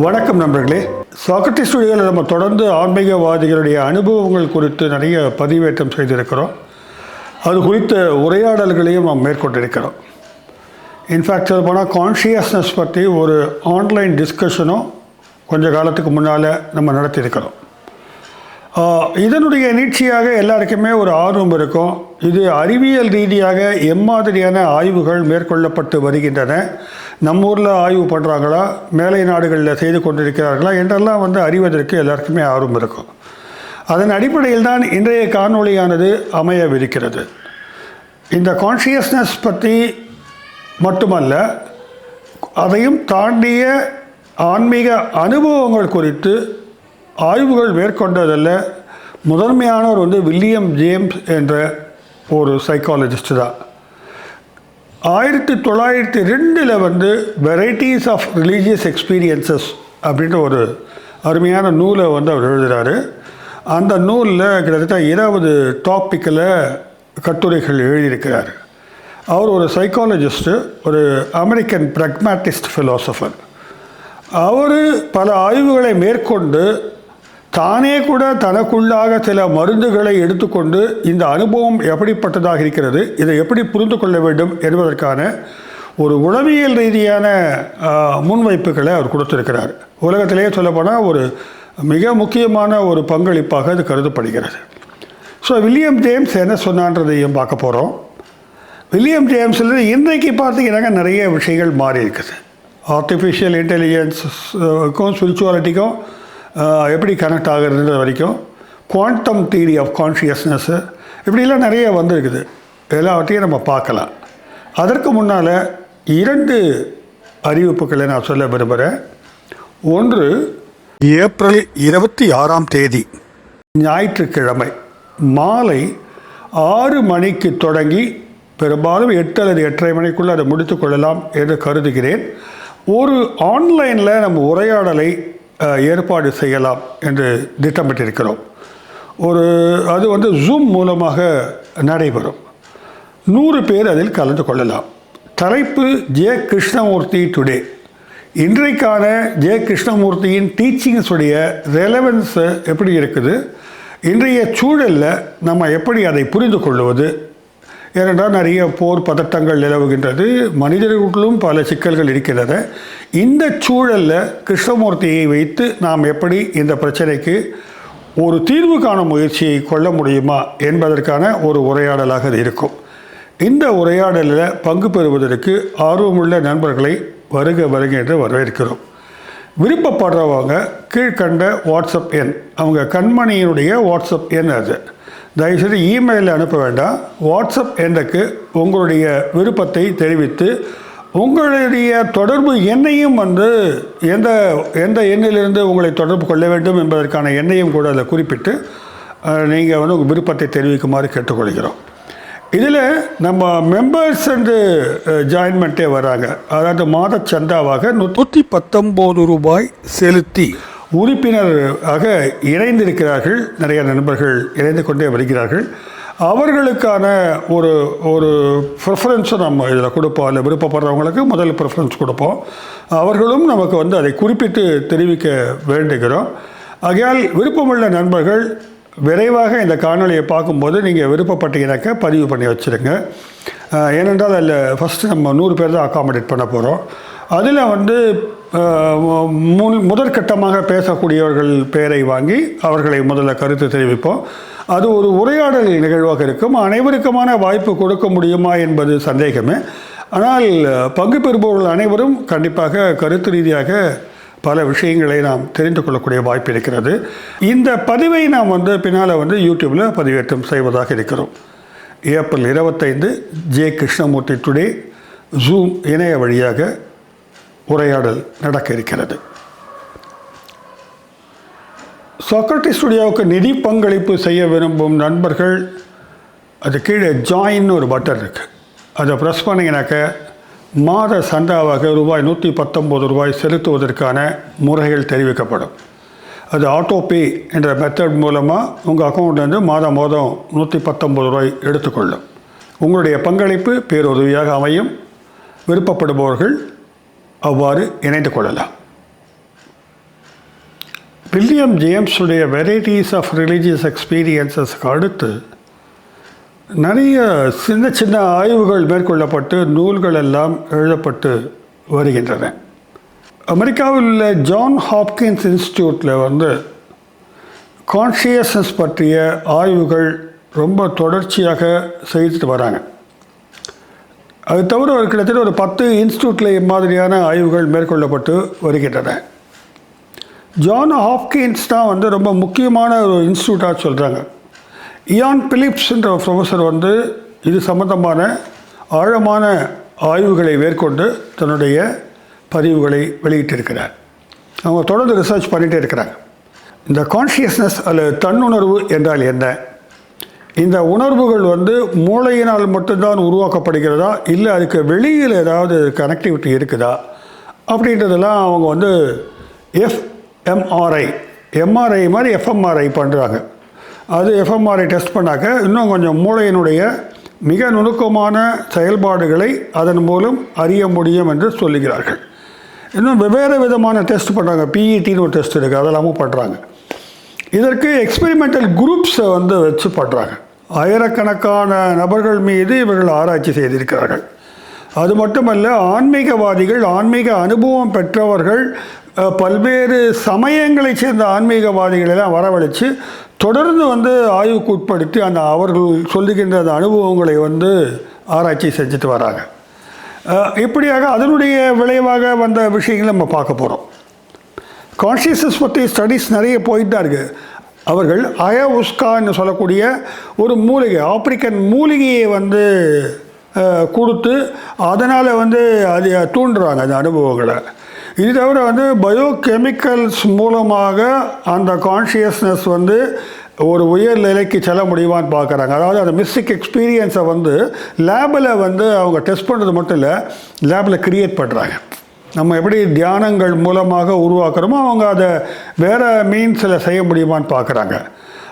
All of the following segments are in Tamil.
வணக்கம் நண்பர்களே. சாக்ரட்டிஸ் ஸ்டுடியோவில் நம்ம தொடர்ந்து ஆன்மீகவாதிகளுடைய அனுபவங்கள் குறித்து நிறைய பதிவேற்றம் செய்திருக்கிறோம். அது குறித்த உரையாடல்களையும் நாம் மேற்கொண்டிருக்கிறோம். இன்ஃபேக்ட் சொல்ல போனால் கான்ஷியஸ்னஸ் பற்றி ஒரு ஆன்லைன் டிஸ்கஷனும் கொஞ்ச காலத்துக்கு முன்னால் நம்ம நடத்தியிருக்கிறோம். இதனுடைய நீட்சியாக எல்லாருக்குமே ஒரு ஆர்வம் இருக்கும். இது அறிவியல் ரீதியாக எம்மாதிரியான ஆய்வுகள் மேற்கொள்ளப்பட்டு வருகின்றன, நம்ம ஊரில் ஆய்வு பண்ணுறாங்களா, மேலை நாடுகளில் செய்து கொண்டிருக்கிறார்களா என்றெல்லாம் அறிவதற்கு எல்லாருக்குமே ஆர்வம் இருக்கும். அதன் அடிப்படையில் தான் இன்றைய காணொளியானது அமையவிருக்கிறது. இந்த கான்ஷியஸ்னஸ் பற்றி மட்டுமல்ல, அதையும் தாண்டிய ஆன்மீக அனுபவங்கள் குறித்து ஆய்வுகள் மேற்கொண்டதில் முதன்மையானவர் வில்லியம் ஜேம்ஸ் என்ற ஒரு சைக்காலஜிஸ்ட் தான். 1902 வெரைட்டிஸ் ஆஃப் ரிலீஜியஸ் எக்ஸ்பீரியன்சஸ் அப்படின்ற ஒரு அருமையான நூலை அவர் எழுதுகிறாரு. அந்த நூலில் கிட்டத்தட்ட 20 டாப்பிக்கில் கட்டுரைகள் எழுதியிருக்கிறார். அவர் ஒரு சைக்காலஜிஸ்ட்டு, ஒரு அமெரிக்கன் ப்ராக்மேட்டிஸ்ட் ஃபிலாசபர். அவர் பல ஆய்வுகளை மேற்கொண்டு தானே கூட தனக்குள்ளாக சில மருந்துகளை எடுத்துக்கொண்டு இந்த அனுபவம் எப்படிப்பட்டதாக இருக்கிறது, இதை எப்படி புரிந்து கொள்ள வேண்டும் என்பதற்கான ஒரு உளவியல் ரீதியான முன்வைப்புகளை அவர் கொடுத்திருக்கிறார். உலகத்திலேயே சொல்லப்போனால் ஒரு மிக முக்கியமான ஒரு பங்களிப்பாக அது கருதப்படுகிறது. ஸோ வில்லியம் ஜேம்ஸ் என்ன சொன்னான்றதையும் பார்க்க போகிறோம். வில்லியம் ஜேம்ஸில் இன்றைக்கு பார்த்தீங்கன்னாக்க நிறைய விஷயங்கள் மாறி இருக்குது. ஆர்டிஃபிஷியல் இன்டெலிஜென்ஸுக்கும் ஸ்பிரிச்சுவாலிட்டிக்கும் எப்படி கனெக்ட் ஆகுறது வரைக்கும், குவாண்டம் தியரி ஆஃப் கான்ஷியஸ்னஸ்ஸு, இப்படிலாம் நிறைய வந்திருக்குது. எல்லாவற்றையும் நம்ம பார்க்கலாம். அதற்கு முன்னால் 2 அறிவிப்புகளை நான் சொல்ல விரும்புகிறேன். ஒன்று, ஏப்ரல் 26 ஞாயிற்றுக்கிழமை மாலை 6 மணிக்கு தொடங்கி பெரும்பாலும் 8 அல்லது 8:30 மணிக்குள்ளே அதை முடித்து கொள்ளலாம் என்று கருதுகிறேன். ஒரு ஆன்லைனில் நம்ம உரையாடலை ஏற்பாடு செய்யலாம் என்று திட்டமிட்டிருக்கிறோம். அது ஜூம் மூலமாக நடைபெறும். 100 பேர் அதில் கலந்து கொள்ளலாம். தலைப்பு ஜே கிருஷ்ணமூர்த்தி டுடே. இன்றைக்கான ஜே கிருஷ்ணமூர்த்தியின் டீச்சிங்ஸுடைய ரெலவன்ஸு எப்படி இருக்குது, இன்றைய சூழலில் நம்ம எப்படி அதை புரிந்து கொள்வது, ஏனென்றால் நிறைய போர் பதட்டங்கள் நிலவுகின்றது, மனிதர்களுக்கும் பல சிக்கல்கள் இருக்கிறது. இந்த சூழலில் கிருஷ்ணமூர்த்தியை வைத்து நாம் எப்படி இந்த பிரச்சனைக்கு ஒரு தீர்வு காணும் முயற்சியை கொள்ள முடியுமா என்பதற்கான ஒரு உரையாடலாக அது இருக்கும். இந்த உரையாடலில் பங்கு பெறுவதற்கு ஆர்வமுள்ள நண்பர்களை வருக என்று வரவேற்கிறோம். விருப்பப்படுறவங்க கீழ்கண்ட வாட்ஸ்அப் எண், அவங்க கண்மணியினுடைய வாட்ஸ்அப் எண், அது தயவுசெய்து இமெயிலில் அனுப்ப வேண்டாம். வாட்ஸ்அப் எண்ணுக்கு உங்களுடைய விருப்பத்தை தெரிவித்து உங்களுடைய தொடர்பு எண்ணையும் எந்த எந்த எண்ணிலிருந்து உங்களை தொடர்பு கொள்ள வேண்டும் என்பதற்கான எண்ணையும் கூட அதில் குறிப்பிட்டு நீங்கள் உங்கள் விருப்பத்தை தெரிவிக்குமாறு கேட்டுக்கொள்கிறோம். இதில் நம்ம மெம்பர்ஸ் ஜாயின்மெண்ட்டே வராங்க. அதாவது மாத சந்தாவாக 119 ரூபாய் செலுத்தி உறுப்பினராக இணைந்திருக்கிறார்கள். நிறைய நண்பர்கள் இணைந்து கொண்டே வருகிறார்கள். அவர்களுக்கான ஒரு ப்ரிஃபரன்ஸும் நம்ம இதில் கொடுப்போம். அதில் விருப்பப்படுறவங்களுக்கு முதல் ப்ரிஃபரன்ஸ் கொடுப்போம். அவர்களும் நமக்கு அதை குறிப்பிட்டு தெரிவிக்க வேண்டுகிறோம். ஆகையால் விருப்பமுள்ள நண்பர்கள் விரைவாக இந்த காணொலியை பார்க்கும்போது நீங்கள் விருப்பப்பட்டீங்கன்னாக்க பதிவு பண்ணி வச்சுருங்க. ஏனென்றால் அதில் ஃபஸ்ட்டு நம்ம 100 பேர் தான் அக்காமடேட் பண்ண போகிறோம். அதில் முதற்கட்டமாக பேசக்கூடியவர்கள் பெயரை வாங்கி அவர்களை முதல்ல கருத்து தெரிவிப்போம். அது ஒரு உரையாடல் நிகழ்வாக இருக்கும். அனைவருக்குமான வாய்ப்பு கொடுக்க முடியுமா என்பது சந்தேகமே. ஆனால் பங்கு பெறுபவர்கள் அனைவரும் கண்டிப்பாக கருத்து ரீதியாக பல விஷயங்களை நாம் தெரிந்து கொள்ளக்கூடிய வாய்ப்பு இருக்கிறது. இந்த பதிவை நாம் பின்னால் யூடியூப்பில் பதிவேற்றம் செய்வதாக இருக்கிறோம். April 25 J Krishnamurti today zoom இணைய வழியாக உரையாடல் நடக்க இருக்கிறது. சாக்ரட்டிஸ் ஸ்டுடியோவுக்கு நிதி பங்களிப்பு செய்ய விரும்பும் நண்பர்கள் அது கீழே ஜாயின்னு ஒரு பட்டன் இருக்குது. அதை ப்ரெஸ் பண்ணிங்கனாக்க மாத சந்தாவாக ரூபாய் 119 செலுத்துவதற்கான முறைகள் தெரிவிக்கப்படும். அது ஆட்டோபே என்ற மெத்தட் மூலமாக உங்கள் அக்கௌண்ட்லேருந்து மாதம் 119 எடுத்துக்கொள்ளும். உங்களுடைய பங்களிப்பு பேருதவியாக அமையும். விருப்பப்படுபவர்கள் அவ்வாறு இணைந்து கொள்ளலாம். வில்லியம் ஜேம்ஸுடைய வெரைட்டிஸ் ஆஃப் ரிலீஜியஸ் எக்ஸ்பீரியன்சஸ்க்கு அடுத்து நிறைய சின்ன சின்ன ஆய்வுகள் மேற்கொள்ளப்பட்டு நூல்கள் எல்லாம் எழுதப்பட்டு வருகின்றன. அமெரிக்காவில் உள்ள ஜான் ஹாப்கின்ஸ் இன்ஸ்டியூட்டில் கான்ஷியஸ்னஸ் பற்றிய ஆய்வுகள் ரொம்ப தொடர்ச்சியாக செய்துட்டு வராங்க. அது தவிர ஒரு கிட்டத்தட்ட ஒரு 10 இன்ஸ்டியூட்டில் இம்மாதிரியான ஆய்வுகள் மேற்கொள்ளப்பட்டு வருகின்றன. ஜான் ஹாப்கின்ஸ் தான் ரொம்ப முக்கியமான ஒரு இன்ஸ்டியூட்டாக சொல்கிறாங்க. இயான் பிலிப்ஸ்ன்ற ப்ரொஃபஸர் இது சம்பந்தமான ஆழமான ஆய்வுகளை மேற்கொண்டு தன்னுடைய பதிவுகளை வெளியிட்டிருக்கிறார். அவங்க தொடர்ந்து ரிசர்ச் பண்ணிகிட்டே இருக்கிறாங்க. இந்த கான்ஷியஸ்னஸ் அல்லது தன்னுணர்வு என்றால் என்ன, இந்த உணர்வுகள் மூளையினால் மட்டும்தான் உருவாக்கப்படுகிறதா, இல்லை அதுக்கு வெளியில் ஏதாவது கனெக்டிவிட்டி இருக்குதா அப்படின்றதெல்லாம் அவங்க எம்ஆர்ஐ மாதிரி எஃப்எம்ஆர்ஐ பண்ணுறாங்க. அது எஃப்எம்ஆர்ஐ டெஸ்ட் பண்ணாக்க இன்னும் கொஞ்சம் மூளையினுடைய மிக நுணுக்கமான செயல்பாடுகளை அதன் மூலம் அறிய முடியும் என்று சொல்லுகிறார்கள். இன்னும் வெவ்வேறு விதமான டெஸ்ட் பண்ணுறாங்க. பிஇடின்னு ஒரு டெஸ்ட் இருக்குது, அதெல்லாமும் பண்ணுறாங்க. இதற்கு எக்ஸ்பெரிமெண்டல் குரூப்ஸை வச்சு பண்ணுறாங்க. ஆயிரக்கணக்கான நபர்கள் மீது இவர்கள் ஆராய்ச்சி செய்திருக்கிறார்கள். அது மட்டுமல்ல, ஆன்மீகவாதிகள், ஆன்மீக அனுபவம் பெற்றவர்கள், பல்வேறு சமயங்களை சேர்ந்த ஆன்மீகவாதிகளெல்லாம் வரவழைச்சு தொடர்ந்து ஆய்வுக்கு உட்படுத்தி அவர்கள் சொல்லுகின்ற அந்த அனுபவங்களை ஆராய்ச்சி செஞ்சுட்டு வராங்க. இப்படியாக அதனுடைய விளைவாக வந்த விஷயங்களை நம்ம பார்க்க போகிறோம். கான்ஷியஸ்னஸ் பற்றி ஸ்டடீஸ் நிறைய போயிட்டு தான் இருக்குது. அவர்கள் அயவுஸ்கான்னு சொல்லக்கூடிய ஒரு மூலிகை, ஆப்பிரிக்கன் மூலிகையை கொடுத்து அதனால் அது தூண்டுறாங்க அந்த அனுபவங்களை. இது தவிர பயோகெமிக்கல்ஸ் மூலமாக அந்த கான்ஷியஸ்னஸ் ஒரு உயர் நிலைக்கு செல்ல முடியுமான்னு பார்க்குறாங்க. அதாவது அந்த மிஸ்டிக் எக்ஸ்பீரியன்ஸை லேபில் அவங்க டெஸ்ட் பண்ணுறது மட்டும் இல்லை, லேபில் க்ரியேட் பண்ணுறாங்க. நம்ம எப்படி தியானங்கள் மூலமாக உருவாக்குறோமோ அவங்க அதை வேறு மீன்ஸில் செய்ய முடியுமான்னு பார்க்குறாங்க.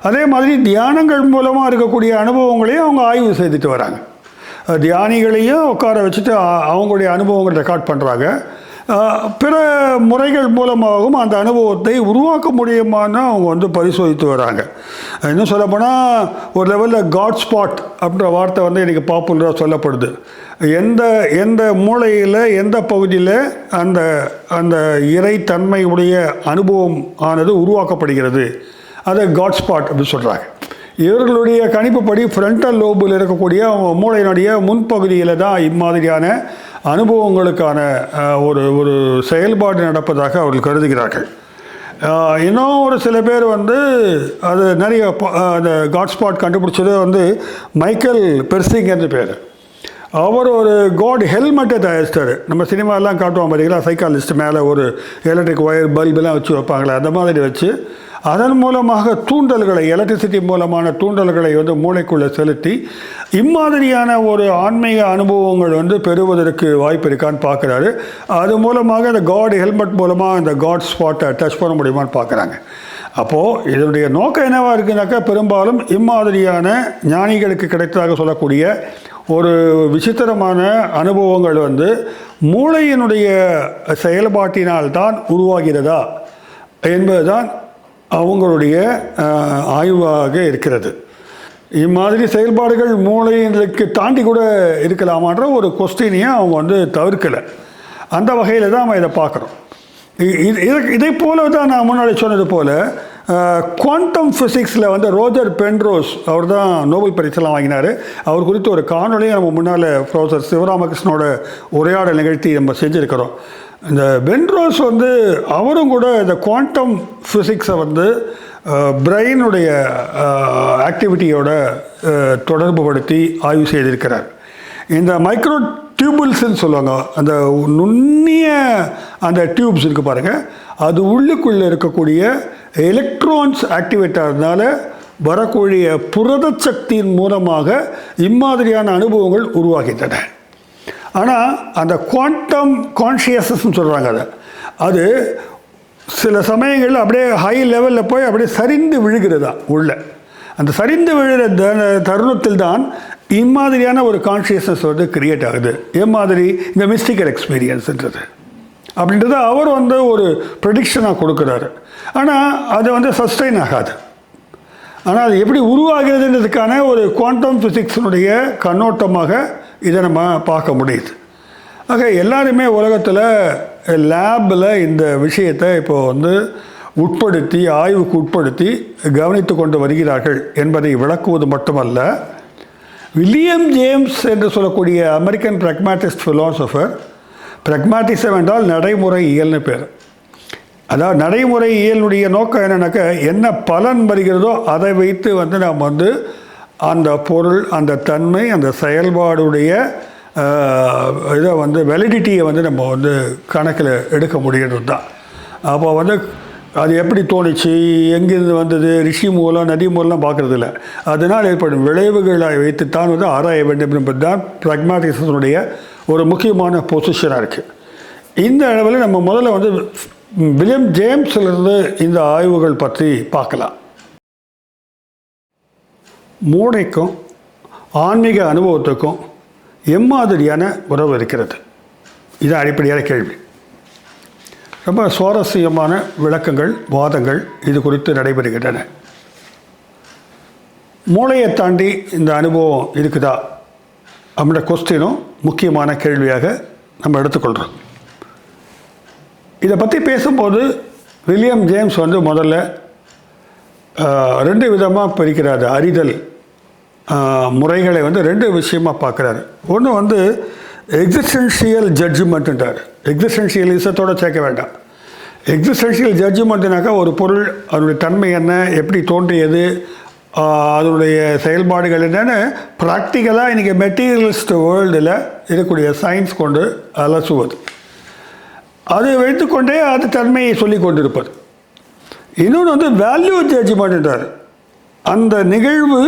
அதே மாதிரி தியானங்கள் மூலமாக இருக்கக்கூடிய அனுபவங்களையும் அவங்க ஆய்வு செய்துட்டு வராங்க. தியானிகளையும் உட்கார வச்சுட்டு அவங்களுடைய அனுபவங்களை ரெக்கார்ட் பண்ணுறாங்க. பிற முறைகள் மூலமாகவும் அந்த அனுபவத்தை உருவாக்க முடியுமான்னு அவங்க பரிசோதித்து வராங்க. இன்னும் சொல்லப்போனால் ஒரு லெவலில் காட் ஸ்பாட் அப்படின்ற வார்த்தை இன்றைக்கி பாப்புலராக சொல்லப்படுது. எந்த மூளையில் எந்த பகுதியில் அந்த அந்த இறைத்தன்மை உடைய அனுபவம் ஆனது உருவாக்கப்படுகிறது, அதை காட் ஸ்பாட் அப்படின்னு சொல்கிறாங்க. இவர்களுடைய கணிப்புப்படி ஃப்ரண்டல் லோபில் இருக்கக்கூடிய மூளையினுடைய முன்பகுதியில் தான் இம்மாதிரியான அனுபவங்களுக்கான ஒரு செயல்பாடு நடப்பதாக அவர்கள் கருதுகிறார்கள். இன்னும் ஒரு சில பேர் அது நிறைய அந்த காட் ஸ்பாட் கண்டுபிடிச்சது மைக்கேல் பெர்சிங் என்று பேர். அவர் ஒரு காட் ஹெல்மெட்டை தயாரிச்சிட்டார். நம்ம சினிமாலாம் காட்டுவோம் பார்த்தீங்களா, சைக்காலஜிஸ்ட் மேலே ஒரு எலக்ட்ரிக் ஒயர் பல்பெலாம் வச்சு வைப்பாங்களே, அந்த மாதிரி வச்சு அதன் மூலமாக தூண்டல்களை, எலக்ட்ரிசிட்டி மூலமான தூண்டல்களை மூளைக்குள்ளே செலுத்தி இம்மாதிரியான ஒரு ஆன்மீக அனுபவங்கள் பெறுவதற்கு வாய்ப்பு இருக்கான்னு பார்க்குறாரு. அது மூலமாக இந்த காட் ஹெல்மெட் மூலமாக இந்த காட் ஸ்பாட்டை டச் பண்ண முடியுமான்னு பார்க்குறாங்க. அப்போது இதனுடைய நோக்கம் என்னவாக இருக்குனாக்கா, பெரும்பாலும் இம்மாதிரியான ஞானிகளுக்கு கிடைத்ததாக சொல்லக்கூடிய ஒரு விசித்திரமான அனுபவங்கள் மூளையினுடைய செயல்பாட்டினால்தான் உருவாகிறதா என்பதுதான் அவங்களுடைய ஆய்வாக இருக்கிறது. இம்மாதிரி செயல்பாடுகள் மூளைகளுக்கு தாண்டி கூட இருக்கலாமான்ற ஒரு கொஸ்டினையும் அவங்க தவிர்க்கலை. அந்த வகையில் தான் நம்ம இதை பார்க்குறோம். இதை போல தான் நான் முன்னாடி சொன்னது போல் குவாண்டம் ஃபிசிக்ஸில் ரோஜர் பென்ரோஸ், அவர் தான் நோபல் பரிசெல்லாம் வாங்கினார். அவர் குறித்து ஒரு காணொலியை நம்ம முன்னால் ப்ரொஃபஸர் சிவராமகிருஷ்ணனோட உரையாடல் நிகழ்த்தி நம்ம செஞ்சுருக்கிறோம். இந்த பென்ரோஸ் அவரும் கூட இந்த குவாண்டம் ஃபிசிக்ஸை பிரெயினுடைய ஆக்டிவிட்டியோட தொடர்பு படுத்தி ஆய்வு செய்திருக்கிறார். இந்த மைக்ரோ டியூபிள்ஸ்ன்னு சொல்லுவாங்க, அந்த நுண்ணிய அந்த டியூப்ஸ் இருக்குது பாருங்கள், அது உள்ளுக்குள்ளே இருக்கக்கூடிய எலக்ட்ரான்ஸ் ஆக்டிவேட் ஆகிறதுனால வரக்கூடிய புரத சக்தியின் மூலமாக இம்மாதிரியான அனுபவங்கள் உருவாகின்றன. ஆனால் அந்த குவாண்டம் கான்ஷியஸ்னஸ்ன்னு சொல்கிறாங்க, அது சில சமயங்களில் அப்படியே ஹை லெவலில் போய் அப்படியே சரிந்து விழுகிறதா உள்ள. அந்த சரிந்து விழுகிற தருணத்தில் தான் இம்மாதிரியான ஒரு கான்ஷியஸ்னஸ் கிரியேட் ஆகுது. மாதிரி இந்த மிஸ்டிக்கல் எக்ஸ்பீரியன்ஸ்ன்றது. அப்படின்றத அவர் வந்து ஒரு ப்ரெடிக்ஷனாக கொடுக்குறாரு. ஆனால் அது வந்து சஸ்டெயின் ஆகாது. ஆனால் அது எப்படி உருவாகிறதுன்றதுக்கான ஒரு குவாண்டம் ஃபிசிக்ஸினுடைய கண்ணோட்டமாக இதை நம்ம பார்க்க முடியுது. ஆக எல்லாருமே உலகத்தில் லேபில் இந்த விஷயத்தை இப்போது வந்து உட்படுத்தி ஆய்வுக்கு உட்படுத்தி கவனித்து கொண்டு வருகிறார்கள் என்பதை விளக்குவது மட்டுமல்ல, வில்லியம் ஜேம்ஸ் என்று சொல்லக்கூடிய அமெரிக்கன் ப்ராக்மேட்டிஸ்ட் ஃபிலாசபர், ப்ராக்மேட்டிசம் என்றால் நடைமுறை இயல்னு பேர். அதாவது நடைமுறை இயலுடைய நோக்கம் என்னென்னாக்கா, என்ன பலன் வருகிறதோ அதை வைத்து வந்து நாம் வந்து அந்த பொருள், அந்த தன்மை, அந்த செயல்பாடுடைய இதை வந்து வெலிடிட்டியை வந்து நம்ம வந்து கணக்கில் எடுக்க முடியறது தான். அப்போ வந்து அது எப்படி தோணிச்சு, எங்கேருந்து வந்தது, ரிஷி மூலம் நதி மூலம் பார்க்குறதில்ல, அதனால் ஏற்படும் விளைவுகளை வைத்துத்தான் வந்து ஆராய வேண்டும் என்பது தான் ப்ராக்மேட்டிசத்தினுடைய ஒரு முக்கியமான பொசிஷனாக இருக்குது. இந்த அளவில் நம்ம முதல்ல வந்து வில்லியம் ஜேம்ஸிலிருந்து இந்த ஆய்வுகள் பற்றி பார்க்கலாம். மூளைக்கும் ஆன்மீக அனுபவத்துக்கும் எம்மாதிரியான உறவு இருக்கிறது? இது அடிப்படையான கேள்வி. ரொம்ப சுவாரஸ்யமான விளக்கங்கள், வாதங்கள் இது குறித்து நடைபெறுகின்றன. மூளையை தாண்டி இந்த அனுபவம் இருக்குதா அப்படின்ற கொஸ்டினும் முக்கியமான கேள்வியாக நம்ம எடுத்துக்கொள்கிறோம். இதை பற்றி பேசும்போது வில்லியம் ஜேம்ஸ் வந்து முதல்ல 2 விதமாக பிரிக்கிறாரு. அறிதல் முறைகளை வந்து 2 விஷயமாக பார்க்குறாரு. ஒன்று வந்து எக்ஸிஸ்டென்ஷியல் ஜட்ஜ்மெண்ட்டுன்றார். எக்ஸிஸ்டென்ஷியலிசத்தோடு சேர்க்க வேண்டாம். எக்ஸிஸ்டென்ஷியல் ஜட்ஜ்மெண்ட்டுனாக்கா ஒரு பொருள் அதனுடைய தன்மை என்ன, எப்படி தோன்றியது, அதனுடைய செயல்பாடுகள் என்னென்னு ப்ராக்டிக்கலாக இன்றைக்கி மெட்டீரியலிஸ்ட் வேர்ல்டில் இருக்கக்கூடிய சயின்ஸ் கொண்டு அலசுவது, அதை வைத்துக்கொண்டே அது தன்மையை சொல்லி கொண்டிருப்பது. இன்னொன்று வந்து வேல்யூ ஜட்ஜ்மெண்ட்டுன்றார். அந்த நிகழ்வு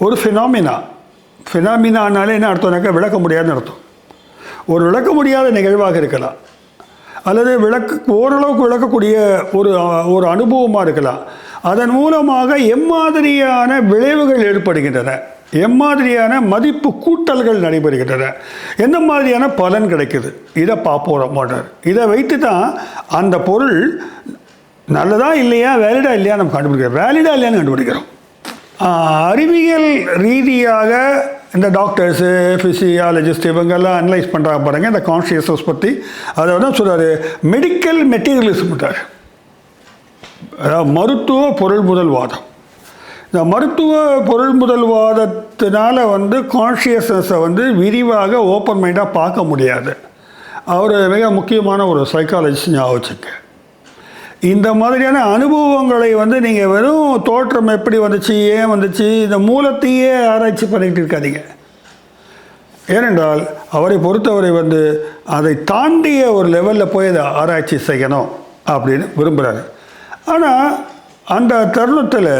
ஒரு ஃபினாமினானாலே என்ன அர்த்தம்னாக்கா விளக்க முடியாதுன்னு அர்த்தம். ஒரு விளக்க முடியாத நிகழ்வாக இருக்கலாம், அல்லது ஓரளவுக்கு விளக்கக்கூடிய ஒரு அனுபவமாக இருக்கலாம். அதன் மூலமாக எம்மாதிரியான விளைவுகள் ஏற்படுகின்றன, எம்மாதிரியான மதிப்பு கூட்டல்கள் நடைபெறுகின்றன, எந்த மாதிரியான பலன் கிடைக்குது, இதை பார்ப்போம். இதை வைத்து தான் அந்த பொருள் நல்லதா இல்லையா, வேலிடா இல்லையா நம்ம கண்டுபிடிக்கிறோம். வேலிடா இல்லையான்னு கண்டுபிடிக்கிறோம். அறிவியல் ரீதியாக இந்த டாக்டர்ஸு, ஃபிசியாலஜிஸ்ட் இவங்கெல்லாம் அனலைஸ் பண்ணுறாங்க பாருங்கள் இந்த கான்ஷியஸ்னஸ் பற்றி. அதை தான் சொல்கிறார் மெடிக்கல் மெட்டீரியலிசம்ட்டார். அதாவது மருத்துவ பொருள் முதல்வாதம். இந்த மருத்துவ பொருள் முதல்வாதத்தினால வந்து கான்ஷியஸ்னஸை வந்து விரிவாக ஓப்பன் மைண்டாக பார்க்க முடியாது. அவர் மிக முக்கியமான ஒரு சைக்காலஜிஸ்ட் ஞாபகம் வச்சுக்க. இந்த மாதிரியான அனுபவங்களை வந்து நீங்கள் வெறும் தோற்றம் எப்படி வந்துச்சு, ஏன் வந்துச்சு, இந்த மூலத்தையே ஆராய்ச்சி பண்ணிக்கிட்டு இருக்காதீங்க. ஏனென்றால் அவரை பொறுத்தவரை வந்து அதை தாண்டிய ஒரு லெவலில் போய் அதை ஆராய்ச்சி செய்யணும் அப்படின்னு விரும்புகிறாரு. ஆனால் அந்த தருணத்தில்